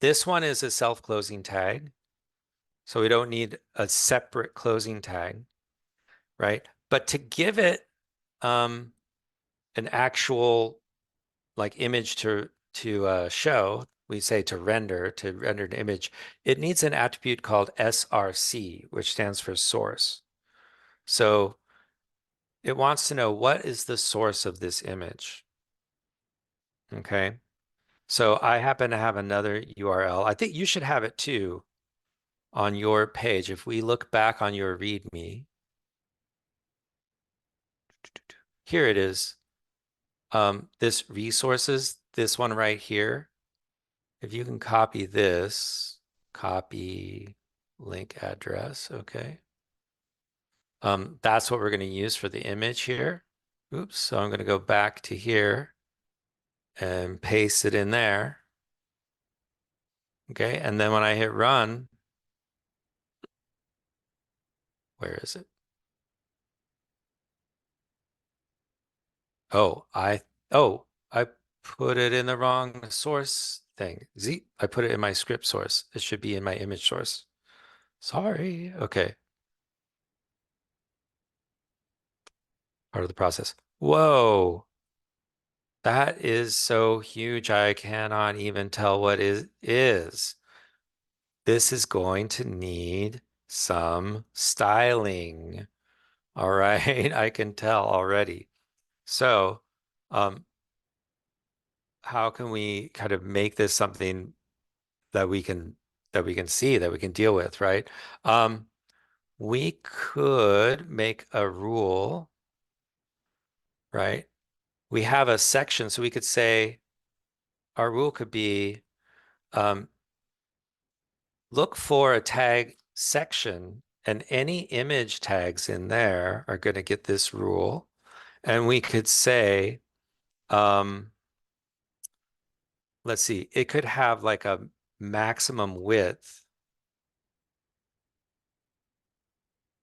Speaker 2: This one is a self-closing tag. So we don't need a separate closing tag, right? But to give it an actual like image to show, we say to render an image, it needs an attribute called src, which stands for source. So it wants to know what is the source of this image. Okay. So I happen to have another URL. I think you should have it too on your page. If we look back on your README, here it is. This resources, this one right here. If you can copy this, copy link address, okay. That's what we're going to use for the image here. Oops, so I'm going to go back to here and paste it in there. Okay, and then when I hit run, where is it? Oh, I put it in the wrong source thing. I put it in my script source. It should be in my image source. Sorry. Okay, part of the process. Whoa. That is so huge, I cannot even tell what is. This is going to need some styling. All right, I can tell already. So, um, how can we kind of make this something that we can see, that we can deal with, right? Um, we could make a rule, right? We have a section, so we could say our rule could be um, look for a tag section, and any image tags in there are going to get this rule. And we could say, um, let's see, it could have like a maximum width.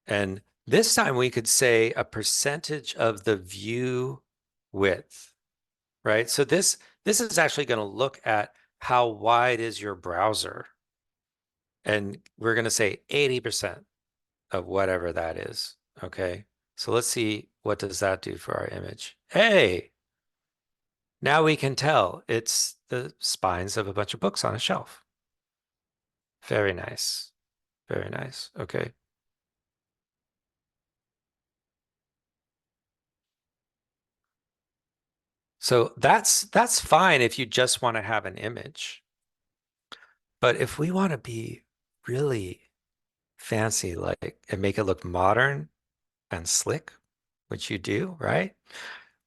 Speaker 2: And this time we could say a percentage of the view width, right? So this is actually going to look at how wide is your browser. And we're going to say 80% of whatever that is. Okay. So let's see, what does that do for our image? Hey, now we can tell it's the spines of a bunch of books on a shelf. Very nice. Very nice. Okay. So that's fine if you just want to have an image. But if we want to be really fancy, like, and make it look modern and slick, which you do, right?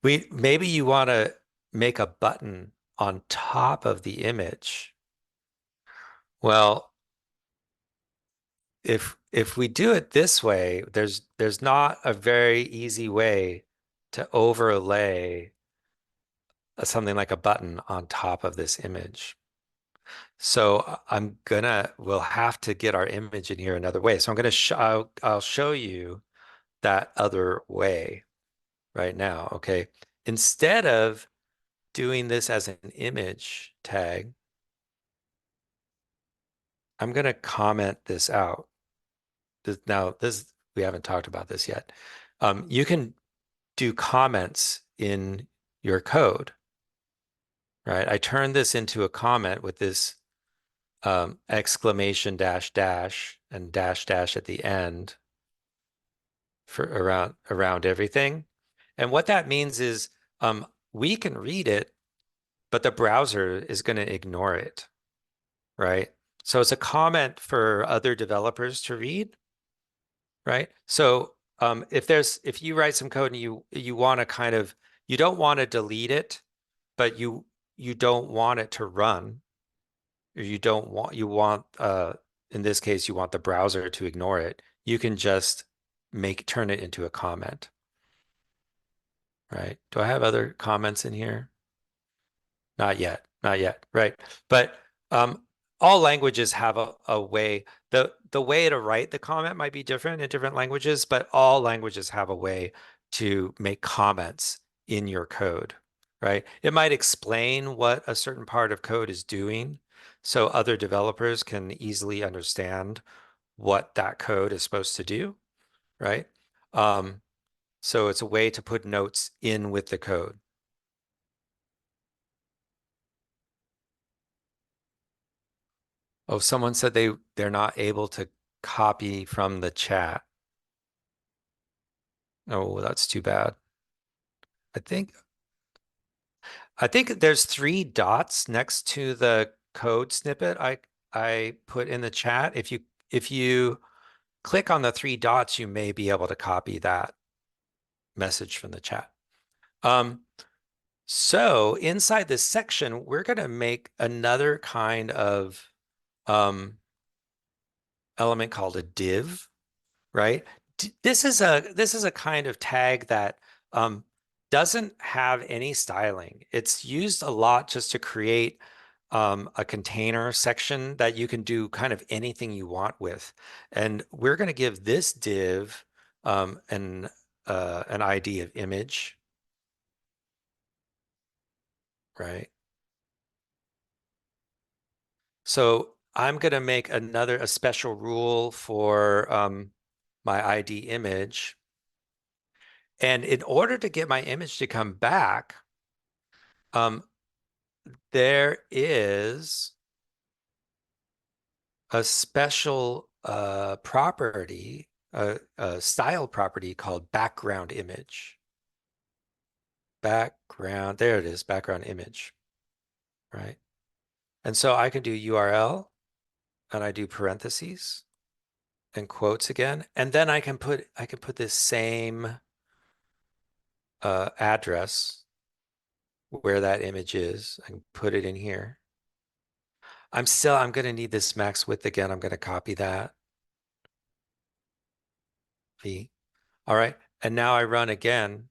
Speaker 2: Maybe you want to make a button on top of the image. Well, if we do it this way, there's not a very easy way to overlay something like a button on top of this image. So we'll have to get our image in here another way. So I'm gonna I'll show you that other way right now. Okay. Instead of doing this as an image tag, I'm gonna comment this out. now this, we haven't talked about this yet. You can do comments in your code, right? I turned this into a comment with this exclamation dash dash and dash dash at the end for around everything. And what that means is we can read it, but the browser is going to ignore it, right? So it's a comment for other developers to read, right? So if you write some code and you want to kind of, you don't want to delete it, but you don't want it to run, or you want in this case you want the browser to ignore it, you can just turn it into a comment, right? Do I have other comments in here? Not yet, not yet, right? But all languages have a way. The way to write the comment might be different in different languages, but all languages have a way to make comments in your code, right? It might explain what a certain part of code is doing, so other developers can easily understand what that code is supposed to do, right? Um, so it's a way to put notes in with the code. Oh, someone said they're not able to copy from the chat. Oh, that's too bad. I think I think there's three dots next to the code snippet I put in the chat. If you click on the three dots, you may be able to copy that message from the chat. So inside this section, we're going to make another kind of element called a div, right? This is a kind of tag that doesn't have any styling. It's used a lot just to create a container section that you can do kind of anything you want with. And we're going to give this div an ID of image, right? So I'm going to make a special rule for my ID image. And in order to get my image to come back, um, there is a special property, a style property called background image. Background, there it is, background image, right? And so I can do URL and I do parentheses and quotes again, and then I can put this same address where that image is and put it in here. I'm going to need this max width again. I'm going to copy that. V. All right. And now I run again.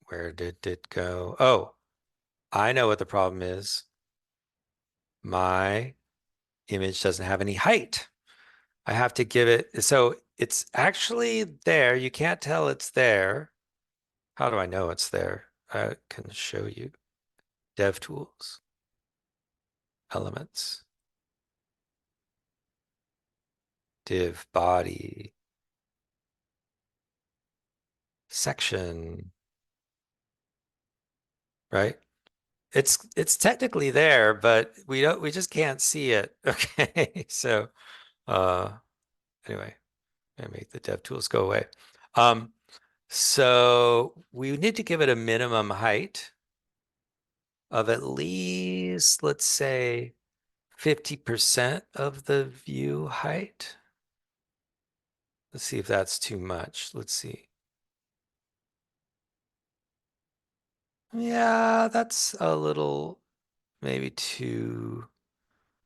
Speaker 2: Where did it go? Oh, I know what the problem is. My image doesn't have any height. I have to give it, so it's actually there. You can't tell it's there. How do I know it's there? I can show you. Dev tools, elements, div body, section, right? It's technically there, but we just can't see it. Okay. So uh anyway, I make the dev tools go away. So we need to give it a minimum height of at least, let's say, 50% of the view height. Let's see if that's too much. Let's see. Yeah, that's a little maybe too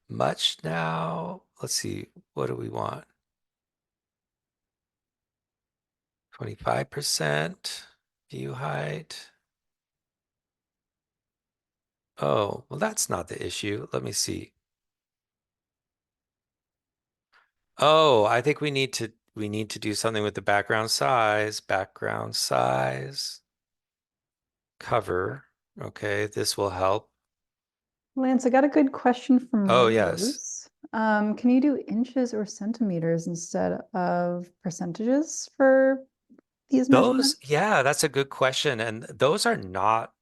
Speaker 2: much now. Let's see. What do we want? 25% view height. Oh, well, that's not the issue. Let me see. Oh, I think we need to do something with the background size. Background size. Cover. Okay, this will help.
Speaker 1: Lance, I got a good question from
Speaker 2: Oh, yes.
Speaker 1: Rose. Can you do inches or centimeters instead of percentages for these
Speaker 2: Those,
Speaker 1: measurements?
Speaker 2: yeah, that's a good question. And those are not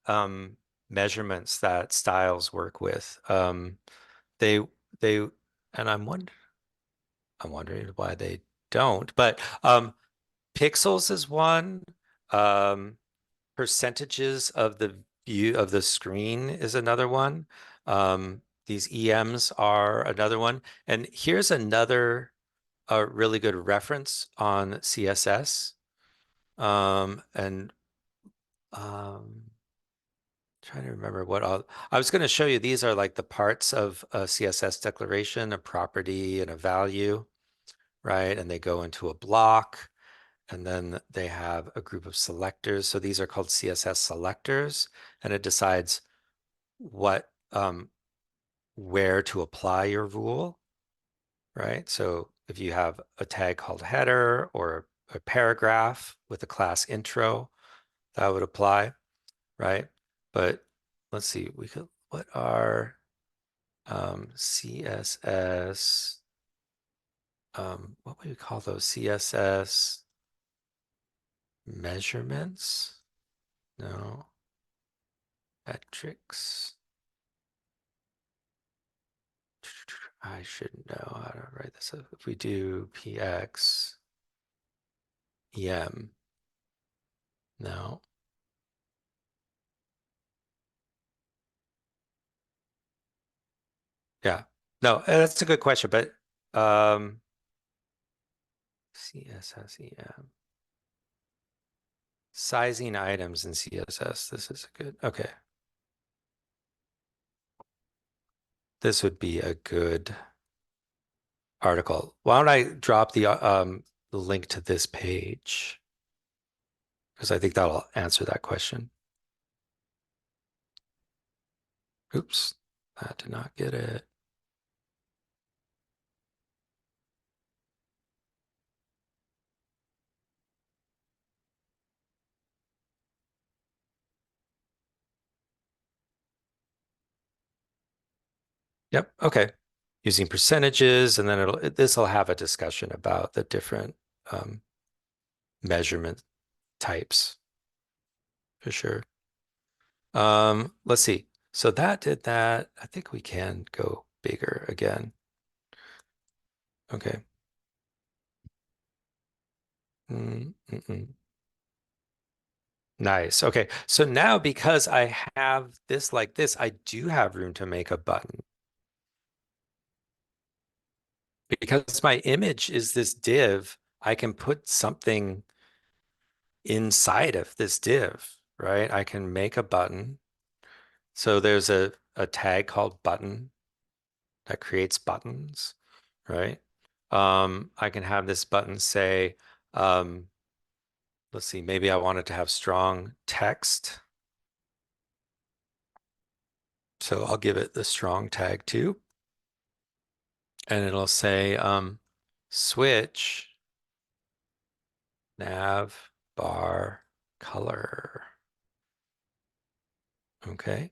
Speaker 2: measurements that styles work with. They they and I'm wondering why they don't. But pixels is one. Um, Percentages of the view of the screen is another one. These EMs are another one. And here's another really good reference on CSS. And trying to remember what all I was going to show you. These are like the parts of a CSS declaration, a property and a value, right? And they go into a block. And then they have a group of selectors. So these are called CSS selectors, and it decides what where to apply your rule, right? So if you have a tag called header or a paragraph with a class intro, that would apply, right? But let's see, we could what are CSS, what would we call those? CSS measurements? No, metrics. I should know how to write this up. If we do px em, no, yeah, no, that's a good question, but CSSEM, sizing items in CSS. This is a good, okay. This would be a good article. Why don't I drop the link to this page? Because I think that'll answer that question. Oops, I did not get it. Yep. Okay. Using percentages, and then this will have a discussion about the different um, measurement types for sure. Let's see. So that did that. I think we can go bigger again. Okay. Mm-mm. Nice. Okay. So now because I have this like this, I do have room to make a button. Because my image is this div, I can put something inside of this div, right? I can make a button. So there's a tag called button that creates buttons, right? I can have this button say, um, let's see, maybe I wanted to have strong text. So I'll give it the strong tag too. And it'll say switch nav bar color. Okay.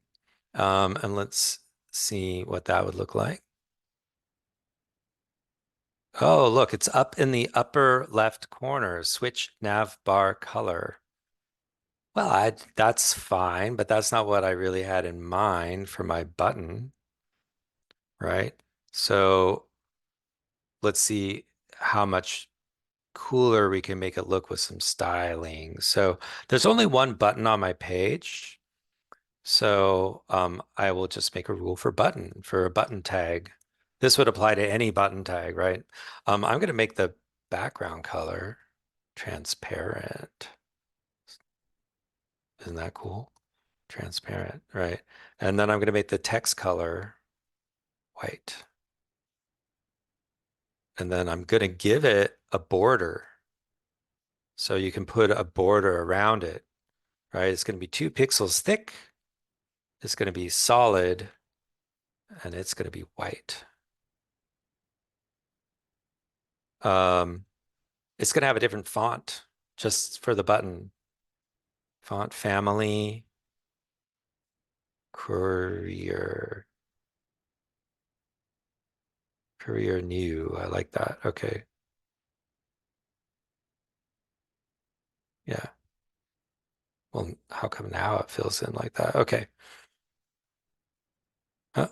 Speaker 2: And let's see what that would look like. Oh, look, it's up in the upper left corner. Switch nav bar color. Well, that's fine, but that's not what I really had in mind for my button, right? So let's see how much cooler we can make it look with some styling. So there's only one button on my page. So I will just make a rule for button, for a button tag. This would apply to any button tag, right? I'm going to make the background color transparent. Isn't that cool? Transparent, right? And then I'm going to make the text color white. And then I'm going to give it a border. So you can put a border around it, right? It's going to be 2 pixels thick. It's going to be solid, and it's going to be white. Um, it's going to have a different font just for the button. Font family, Courier, Career new. I like that. Okay. Yeah. Well, how come now it fills in like that? Okay. Huh.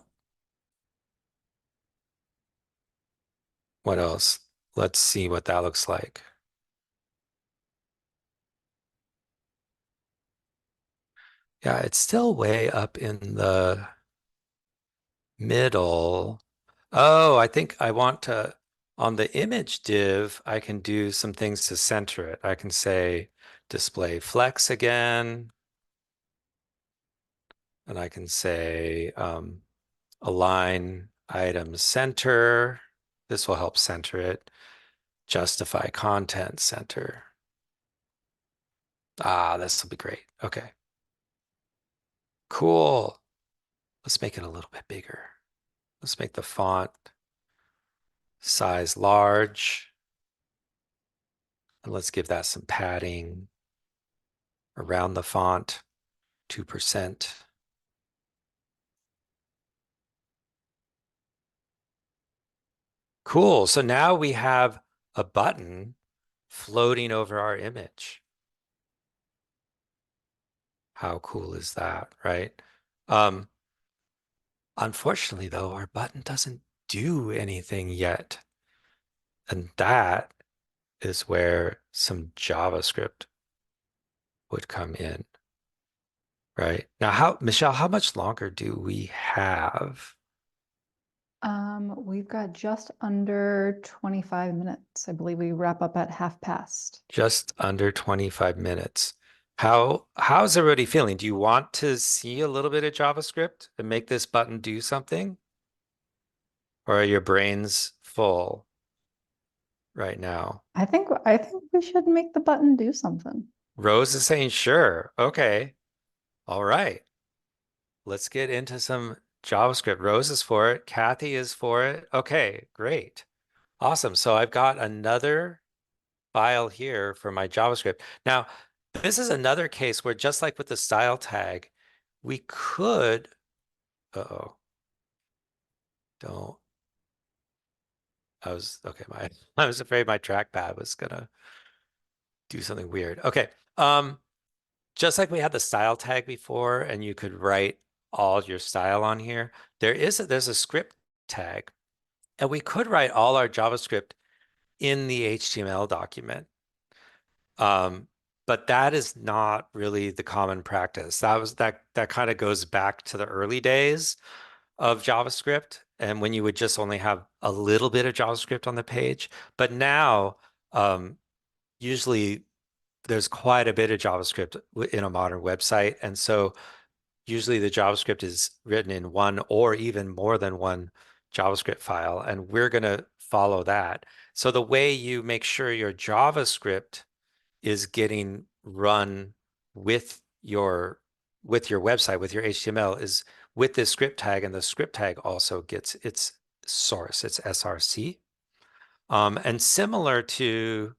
Speaker 2: What else? Let's see what that looks like. Yeah, it's still way up in the middle. Oh, I think I want to, on the image div, I can do some things to center it. I can say display flex again, and I can say align item center. This will help center it. Justify content center. Ah, this will be great. Okay, cool. Let's make it a little bit bigger. Let's make the font size large. And let's give that some padding around the font, 2%. Cool. So now we have a button floating over our image. How cool is that, right? Um, Unfortunately, though, our button doesn't do anything yet. And that is where some JavaScript would come in, right? Now, Michelle, how much longer do we have?
Speaker 1: We've got just under 25 minutes. I believe we wrap up at 1:30.
Speaker 2: Just under 25 minutes. How's everybody feeling? Do you want to see a little bit of JavaScript and make this button do something? Or are your brains full right now?
Speaker 1: I think we should make the button do something.
Speaker 2: Rose is saying, sure. Okay. All right. Let's get into some JavaScript. Rose is for it. Kathy is for it. Okay, great. Awesome. So I've got another file here for my JavaScript. Now, this is another case where just like with the style tag, we could, uh-oh, don't, okay, I was afraid my trackpad was gonna do something weird. Okay, just like we had the style tag before and you could write all your style on here, there's a script tag and we could write all our JavaScript in the HTML document. But that is not really the common practice. That kind of goes back to the early days of JavaScript and when you would just only have a little bit of JavaScript on the page. But now, usually there's quite a bit of JavaScript in a modern website. And so usually the JavaScript is written in one or even more than one JavaScript file. And we're going to follow that. So the way you make sure your JavaScript is getting run with your website, with your HTML, is with this script tag, and the script tag also gets its source, its src. And similarly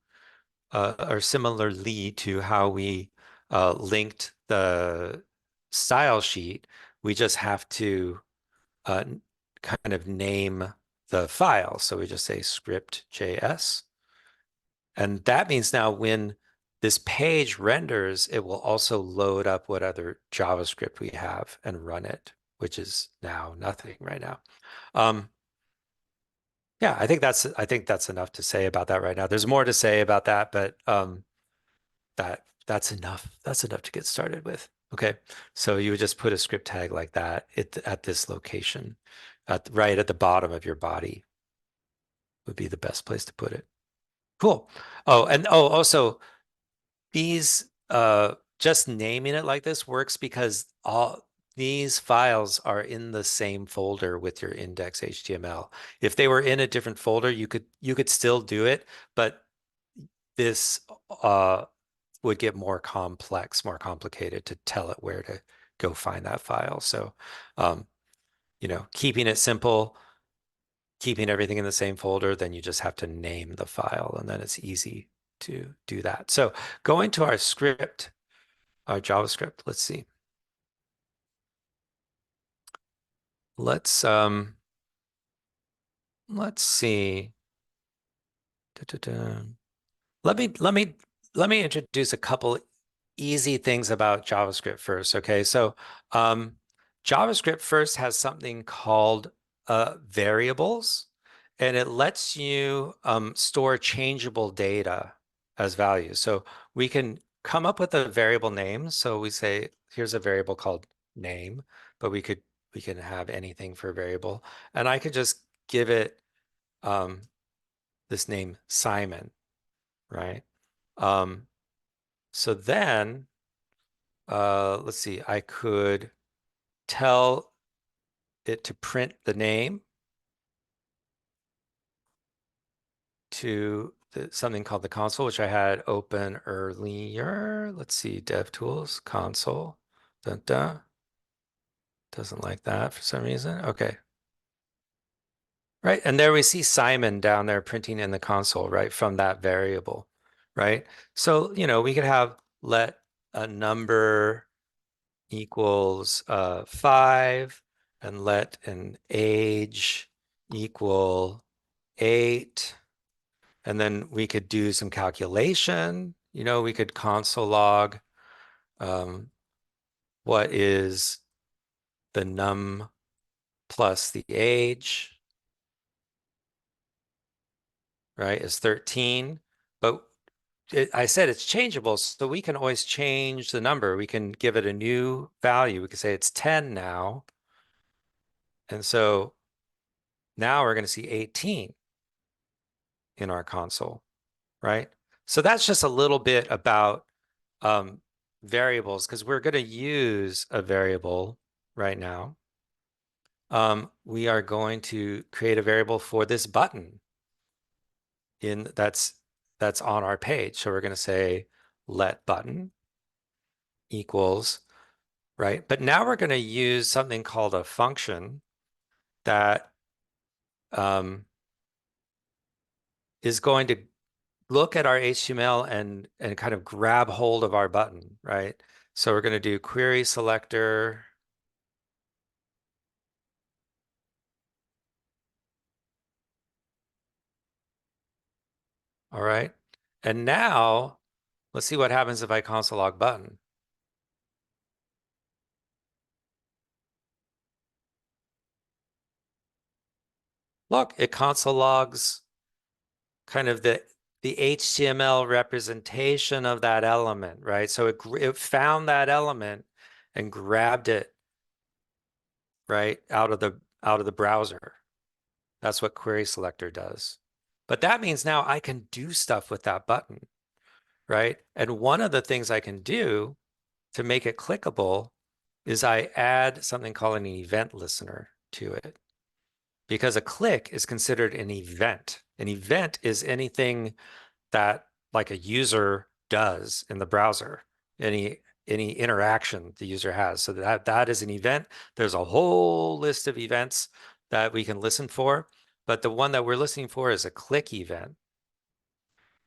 Speaker 2: to how we linked the style sheet, we just have to kind of name the file. So we just say script.js. And that means now when this page renders, it will also load up what other JavaScript we have and run it, which is now nothing right now. Um, yeah, I think that's enough to say about that right now. There's more to say about that, but that's enough. That's enough to get started with. Okay, so you would just put a script tag like that at this location, right at the bottom of your body would be the best place to put it. Cool. Oh, and also these just naming it like this works because all these files are in the same folder with your index HTML. If they were in a different folder, you could still do it, but this would get more complex, more complicated to tell it where to go find that file. So, um, keeping it simple, keeping everything in the same folder, then you just have to name the file and then it's easy to do that. So going to our script, our JavaScript, let's see. Let's let's see. Da-da-da. Let me let me let me introduce a couple easy things about JavaScript first. Okay, so um, JavaScript first has something called variables, and it lets you store changeable data as values. So we can come up with a variable name. So we say, here's a variable called name, but we can have anything for a variable, and I could just give it um, this name Simon, right? Um, so then, let's see, I could tell it to print the name to something called the console, which I had open earlier. Let's see, DevTools, console. Dun, dun. Doesn't like that for some reason. Okay. Right. And there we see Simon down there printing in the console, right, from that variable, right? So, we could have let a number equals 5 and let an age equal 8. And then we could do some calculation. We could console log um, what is the num plus the age, right, is 13. But I said it's changeable, so we can always change the number. We can give it a new value. We can say it's 10 now. And so now we're going to see 18 in our console, right? So that's just a little bit about um, variables, because we're going to use a variable right now. We are going to create a variable for this button that's on our page. So we're going to say let button equals, right? But now we're going to use something called a function that is going to look at our HTML and kind of grab hold of our button, right? So we're going to do query selector. All right. And now let's see what happens if I console log button. Look, it console logs kind of the HTML representation of that element, right? So it found that element and grabbed it right out of the browser. That's what query selector does. But that means now I can do stuff with that button, right? And one of the things I can do to make it clickable is I add something called an event listener to it, because a click is considered an event. An event is anything that like a user does in the browser, any any interaction the user has. So that is an event. There's a whole list of events that we can listen for, but the one that we're listening for is a click event.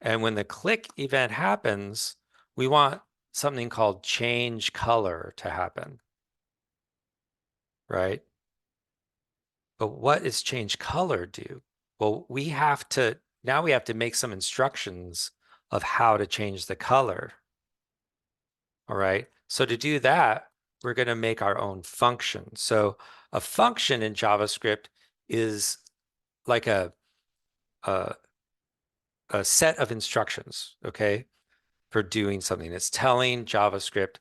Speaker 2: And when the click event happens, we want something called change color to happen, right? But what does change color do? Well, now we have to make some instructions of how to change the color. All right. So to do that, we're going to make our own function. So a function in JavaScript is like a, a set of instructions, okay, for doing something. It's telling JavaScript,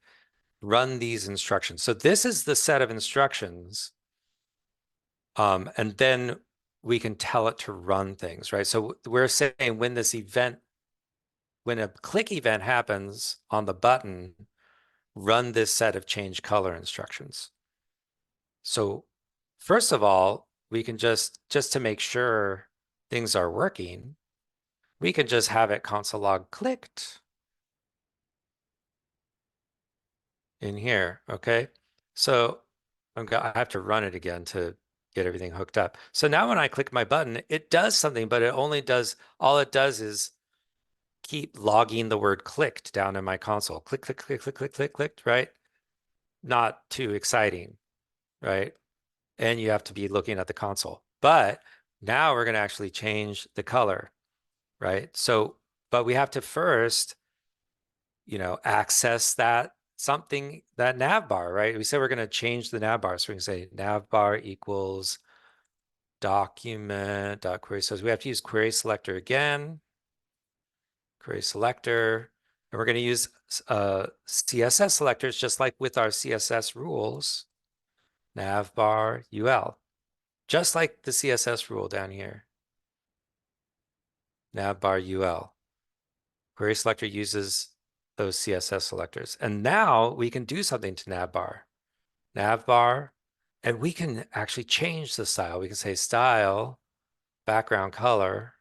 Speaker 2: run these instructions. So this is the set of instructions. And then we can tell it to run things, right? So we're saying when a click event happens on the button, run this set of change color instructions. So first of all, we can just to make sure things are working, we can just have it console log clicked in here, okay? So I have to run it again to get everything hooked up. So now when I click my button, it does something, but all it does is keep logging the word clicked down in my console. Click, click, click, click, click, click, clicked, right? Not too exciting, right? And you have to be looking at the console. But Now we're going to actually change the color, right? So, but we have to first, access that something, that nav bar, right? We said we're going to change the nav bar. So we can say nav bar equals document.query. So we have to use query selector again, query selector, and we're going to use CSS selectors just like with our CSS rules, nav bar UL, just like the CSS rule down here, nav bar UL. Query selector uses those CSS selectors. And now we can do something to navbar, and we can actually change the style. We can say style, background color,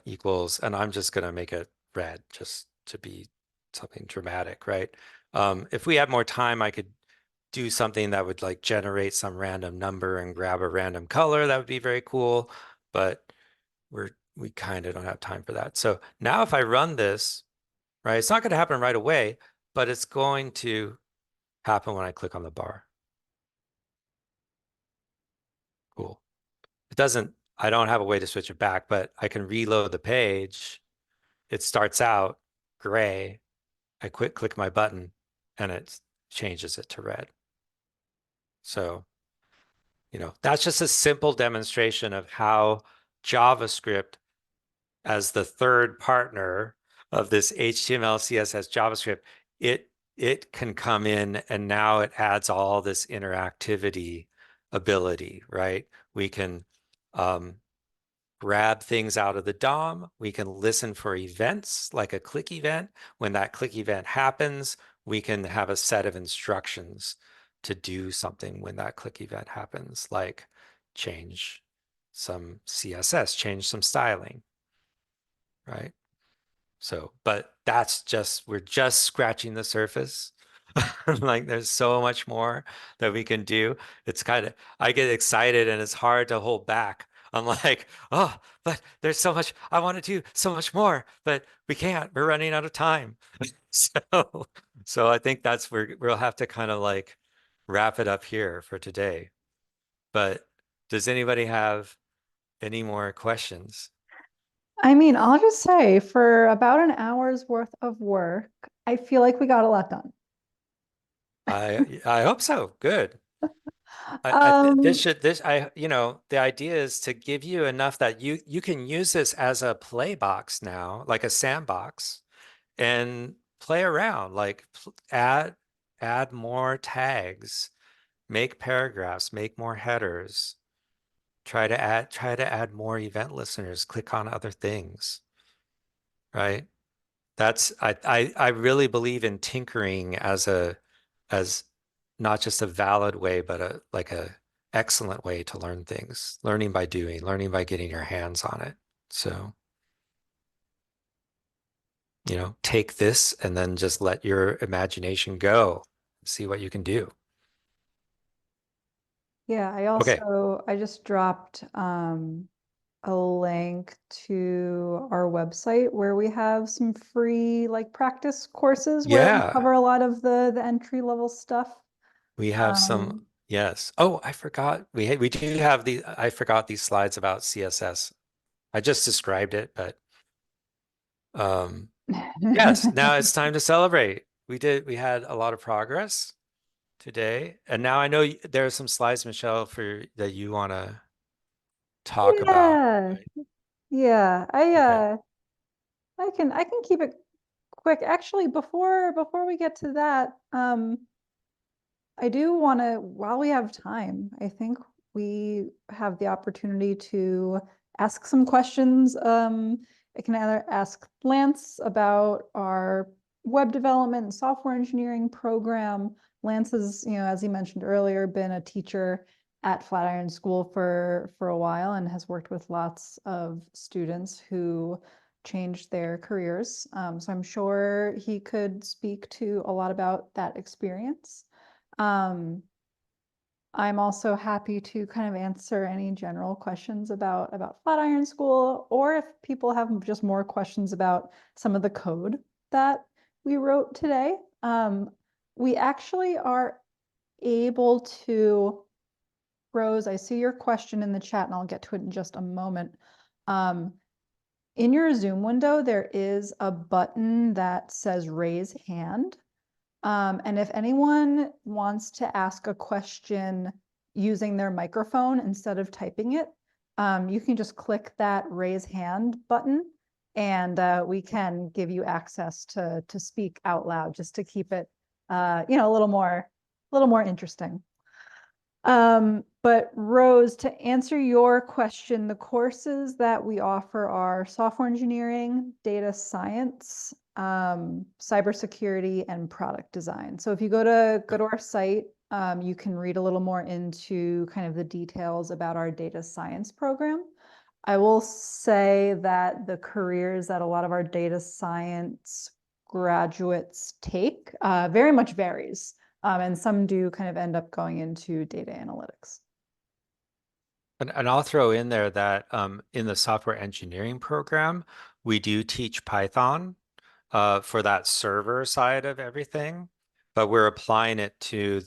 Speaker 2: equals, and I'm just going to make it red just to be something dramatic, right? If we had more time, I could do something that would like generate some random number and grab a random color. That would be very cool, but we kind of don't have time for that. So now if I run this, right, it's not going to happen right away, but it's going to happen when I click on the bar. Cool. It doesn't, I don't have a way to switch it back, but I can reload the page. It starts out gray. I click my button and it changes it to red. So, that's just a simple demonstration of how JavaScript as the third partner of this HTML, CSS, JavaScript, it can come in and now it adds all this interactivity ability, right? We can grab things out of the DOM. We can listen for events like a click event. When that click event happens, we can have a set of instructions to do something when that click event happens, like change some CSS, change some styling, right? So, but we're just scratching the surface. Like there's so much more that we can do. I get excited and it's hard to hold back. I'm like, oh, but there's so much, I want to do so much more, but we can't, we're running out of time. So, so I think that's where we'll have to kind of like wrap it up here for today. But does anybody have any more questions?
Speaker 1: I mean, I'll just say for about an hour's worth of work, I feel like we got a lot done.
Speaker 2: I hope so. Good. This
Speaker 1: Um,
Speaker 2: should this I the idea is to give you enough that you can use this as a play box now, like a sandbox, and play around, like add more tags, make paragraphs, make more headers, try to add more event listeners, click on other things, right? I really believe in tinkering as not just a valid way, but a excellent way to learn things. Learning by doing, learning by getting your hands on it. So, take this and then just let your imagination go. See what you can do.
Speaker 1: yeah,
Speaker 2: Okay.
Speaker 1: I just dropped a link to our website where we have some free like practice courses where we
Speaker 2: Yeah,
Speaker 1: cover a lot of the entry level stuff.
Speaker 2: we have some.
Speaker 1: Um,
Speaker 2: Yes. Oh, I forgot. We do have I forgot these slides about CSS. I just described it, but um yes, now it's time to celebrate. We had a lot of progress today. And now I know there are some slides, Michelle, for that you want to talk about.
Speaker 1: Yeah,
Speaker 2: Right?
Speaker 1: yeah.
Speaker 2: Okay.
Speaker 1: I can keep it quick. Actually, before we get to that, I do want to, while we have time, I think we have the opportunity to ask some questions. I can either ask Lance about our web development and software engineering program. Lance has, as he mentioned earlier, been a teacher at Flatiron School for a while and has worked with lots of students who changed their careers. So I'm sure he could speak to a lot about that experience. Um, I'm also happy to kind of answer any general questions about Flatiron School, or if people have just more questions about some of the code that we wrote today. We actually are able to, Rose, I see your question in the chat and I'll get to it in just a moment. In your Zoom window, there is a button that says raise hand. And if anyone wants to ask a question using their microphone instead of typing it, you can just click that raise hand button and we can give you access to speak out loud just to keep it a little more interesting. But Rose, to answer your question, the courses that we offer are software engineering, data science, cybersecurity, and product design. So if you go to our site, you can read a little more into kind of the details about our data science program. I will say that the careers that a lot of our data science graduates take very much varies. And some do kind of end up going into data analytics.
Speaker 2: And I'll throw in there that in the software engineering program, we do teach Python for that server side of everything, but we're applying it to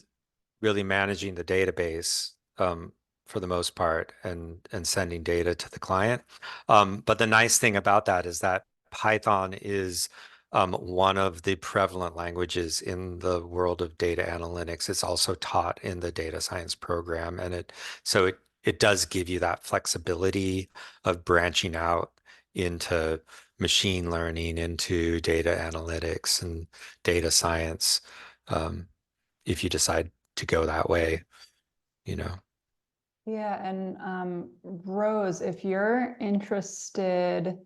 Speaker 2: really managing the database for the most part and sending data to the client. But the nice thing about that is that Python is one of the prevalent languages in the world of data analytics. It's also taught in the data science program, and it does give you that flexibility of branching out into machine learning, into data analytics and data science, if you decide to go that way, you know.
Speaker 1: Yeah, and Rose, if you're interested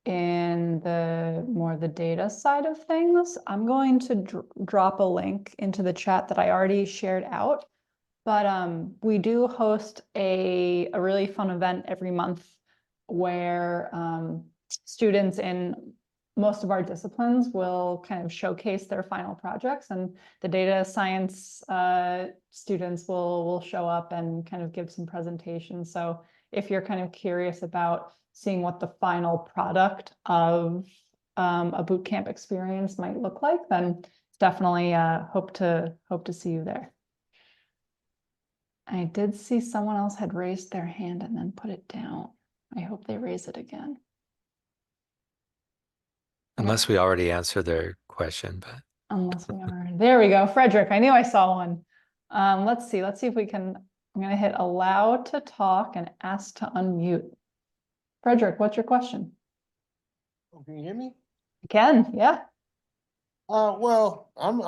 Speaker 1: in the data side of things, I'm going to drop a link into the chat that I already shared out. But we do host a really fun event every month where students in most of our disciplines will kind of showcase their final projects, and the data science students will show up and kind of give some presentations. So if you're kind of curious about seeing what the final product of a bootcamp experience might look like, then definitely hope to see you there. I did see someone else had raised their hand and then put it down. I hope they raise it again.
Speaker 2: Unless we already answered their question, but
Speaker 1: Unless we are. There we go. Frederick, I knew I saw one. Let's see if we can. I'm going to hit allow to talk and ask to unmute. Frederick, what's your question?
Speaker 3: Can you hear me?
Speaker 1: I can, yeah.
Speaker 3: Well, I'm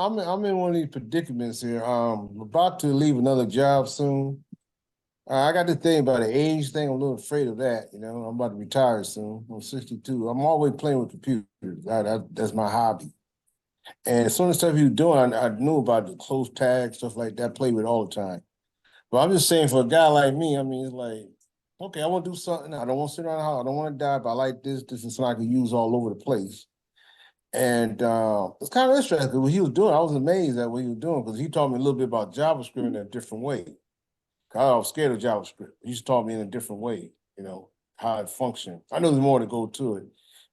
Speaker 3: in one of these predicaments here. I'm about to leave another job soon. I got this thing about the age thing. I'm a little afraid of that. You know, I'm about to retire soon. I'm 62. I'm always playing with computers. That's my hobby. And some of the stuff he was doing, I knew about the close tag, stuff like that. I play with it all the time. But I'm just saying, for a guy like me, I mean, it's like, okay, I want to do something. I don't want to sit around the house. I don't want to die, but I like this. This is something I can use all over the place. And it's kind of interesting what he was doing. I was amazed at what he was doing because he taught me a little bit about JavaScript in a different way. I was scared of JavaScript. He just taught me in a different way, you know, how it functioned. I know there's more to go to it.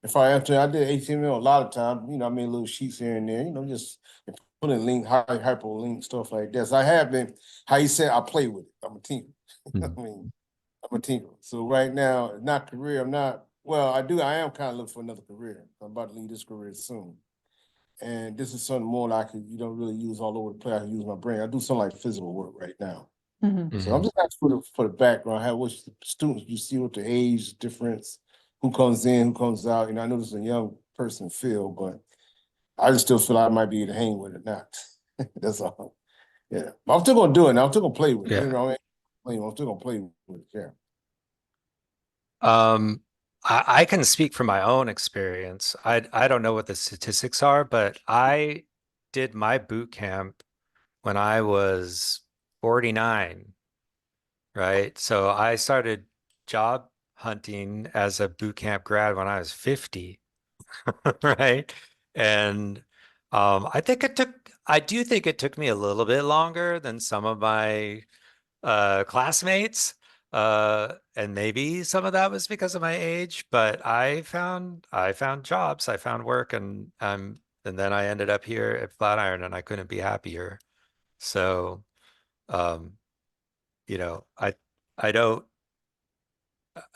Speaker 3: If I did HTML a lot of times, you know, I made little sheets here and there, you know, just put in link, hyperlink, stuff like that. So I have been, how you said, I play with it. I'm a tinker. I mean, I'm a tinker. So right now, not career, I am kind of looking for another career. I'm about to leave this career soon. And this is something more like you don't really use all over the place. I can use my brain. I do something like physical work right now. So I'm just asking for the background. How which students you see with the age difference, who comes in, who comes out. You know, I know this is a young person feel, but I just still feel I might be able to hang with it or not. That's all. Yeah. But I'm still gonna do it now. I'm still gonna play with it.
Speaker 2: yeah.
Speaker 3: You know, I'm still gonna play with it. Yeah.
Speaker 2: I can speak from my own experience. I don't know what the statistics are, but I did my boot camp when I was 49, right? So I started job hunting as a boot camp grad when I was 50, right? And I do think it took me a little bit longer than some of my classmates. And maybe some of that was because of my age, but I found jobs, I found work, and then I ended up here at Flatiron, and I couldn't be happier. So You know, I don't,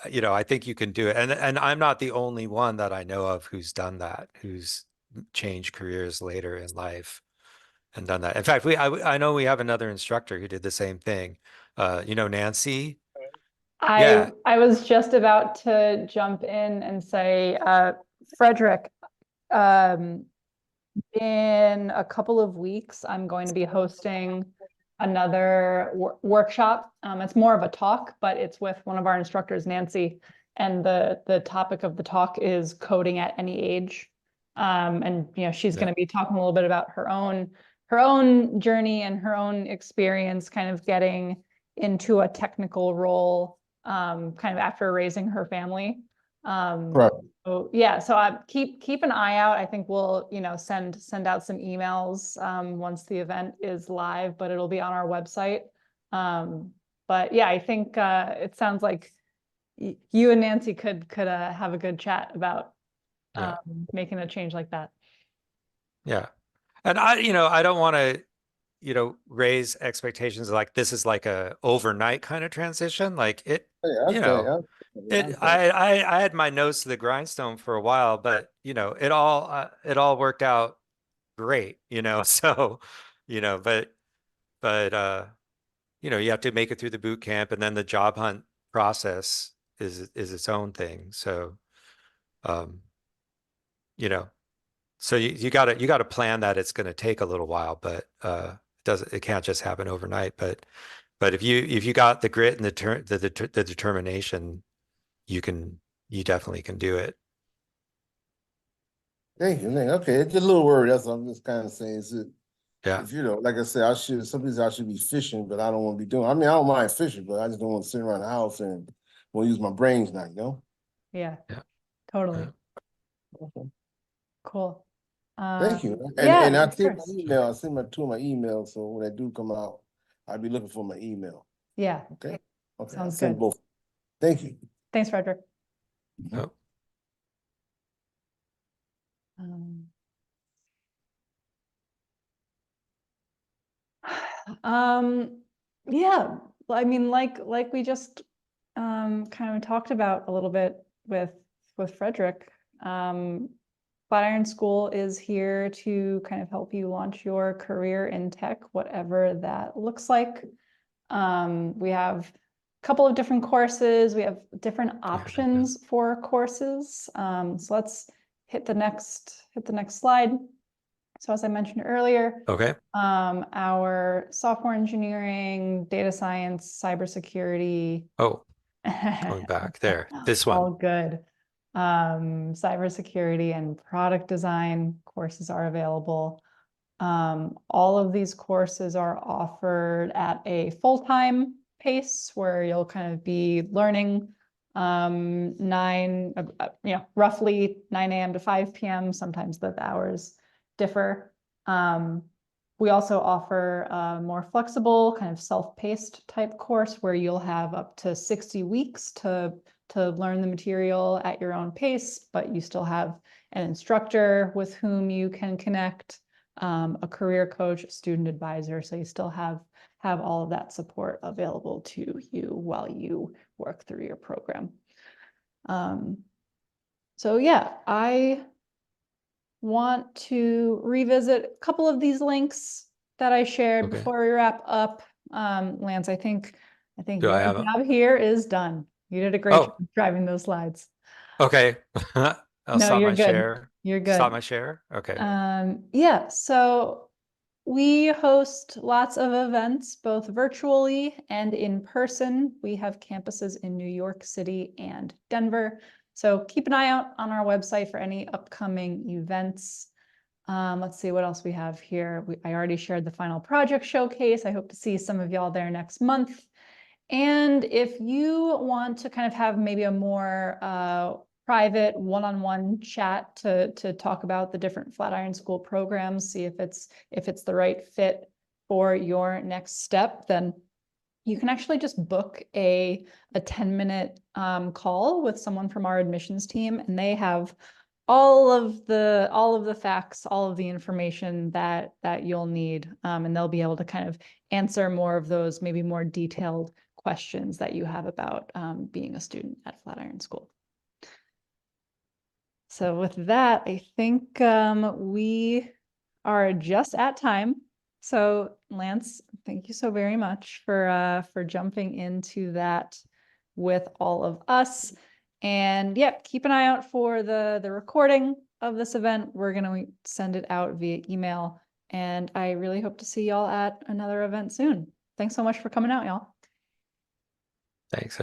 Speaker 2: you know, I think you can do it. And I'm not the only one that I know of who's done that, who's changed careers later in life and done that. In fact, I know we have another instructor who did the same thing. You know, Nancy.
Speaker 1: I
Speaker 2: Yeah.
Speaker 1: I was just about to jump in and say, Frederick, um, in a couple of weeks, I'm going to be hosting another workshop. It's more of a talk, but it's with one of our instructors, Nancy. And the topic of the talk is coding at any age. And you know, she's
Speaker 2: Yeah.
Speaker 1: going to be talking a little bit about her own journey and her own experience, kind of getting into a technical role, kind of after raising her family.
Speaker 3: Right.
Speaker 1: So yeah, so I keep an eye out. I think we'll, you know, send out some emails once the event is live, but it'll be on our website. But yeah, I think it sounds like you and Nancy could have a good chat about
Speaker 2: Yeah.
Speaker 1: making a change like that.
Speaker 2: Yeah. And you know, I don't want to, you know, raise expectations like this is like a overnight kind of transition. Like it,
Speaker 3: Yeah,
Speaker 2: you know,
Speaker 3: I understand.
Speaker 2: I had my nose to the grindstone for a while, but you know, it all worked out great, you know. So, you know, but you know, you have to make it through the boot camp, and then the job hunt process is its own thing. So, um, you know, so you gotta plan that it's going to take a little while, but it can't just happen overnight. But if you got the grit and the determination, you definitely can do it.
Speaker 3: Thank you. Okay, it's just a little worried. That's what I'm just kind of saying. Is it,
Speaker 2: Yeah.
Speaker 3: if you know, like I said, some days I should be fishing, but I don't want to be doing. I mean, I don't mind fishing, but I just don't want to sit around the house and want to use my brains now, you know?
Speaker 1: Yeah,
Speaker 2: Yeah.
Speaker 1: totally.
Speaker 2: Yeah.
Speaker 3: Okay.
Speaker 1: Cool.
Speaker 3: Thank you.
Speaker 1: Yeah,
Speaker 3: And I
Speaker 1: of
Speaker 3: think my
Speaker 1: course.
Speaker 3: email, I send my two of my emails, so when they do come out, I'll be looking for my email.
Speaker 1: Yeah,
Speaker 3: Okay. Okay. I'll
Speaker 1: sounds
Speaker 3: send
Speaker 1: good.
Speaker 3: both. Thank you.
Speaker 1: Thanks, Frederick.
Speaker 2: Oh,
Speaker 1: Um, Um, yeah, I mean, like we just kind of talked about a little bit with Frederick. Flatiron School is here to kind of help you launch your career in tech, whatever that looks like. We have a couple of different courses. We have different options for courses. So let's hit the next slide. So as I mentioned earlier,
Speaker 2: okay.
Speaker 1: our software engineering, data science, cybersecurity,
Speaker 2: Oh, going back there. This one.
Speaker 1: all good. Cybersecurity and product design courses are available. All of these courses are offered at a full-time pace where you'll kind of be learning roughly 9 a.m. to 5 p.m. Sometimes the hours differ. We also offer a more flexible kind of self-paced type course where you'll have up to 60 weeks to learn the material at your own pace, but you still have an instructor with whom you can connect, a career coach, a student advisor. So you still have all of that support available to you while you work through your program. So yeah, I want to revisit a couple of these links that I shared
Speaker 2: Okay.
Speaker 1: before we wrap up. Lance, I think
Speaker 2: Do I
Speaker 1: your
Speaker 2: have it?
Speaker 1: job here is done. You did a great job
Speaker 2: Oh,
Speaker 1: driving those slides.
Speaker 2: okay. I'll
Speaker 1: No,
Speaker 2: stop
Speaker 1: you're
Speaker 2: my
Speaker 1: good.
Speaker 2: share.
Speaker 1: You're
Speaker 2: Stop
Speaker 1: good.
Speaker 2: my share. Okay.
Speaker 1: Yeah, so we host lots of events, both virtually and in person. We have campuses in New York City and Denver. So keep an eye out on our website for any upcoming events. Let's see what else we have here. I already shared the final project showcase. I hope to see some of y'all there next month. And if you want to kind of have maybe a more private one-on-one chat to talk about the different Flatiron School programs, see if it's the right fit for your next step, then you can actually just book a 10-minute call with someone from our admissions team, and they have all of the facts, all of the information that you'll need, and they'll be able to kind of answer more of those maybe more detailed questions that you have about being a student at Flatiron School. So with that, I think we are just at time. So Lance, thank you so very much for jumping into that with all of us. And yeah, keep an eye out for the recording of this event. We're gonna send it out via email. And I really hope to see y'all at another event soon. Thanks so much for coming out, y'all.
Speaker 2: Thanks.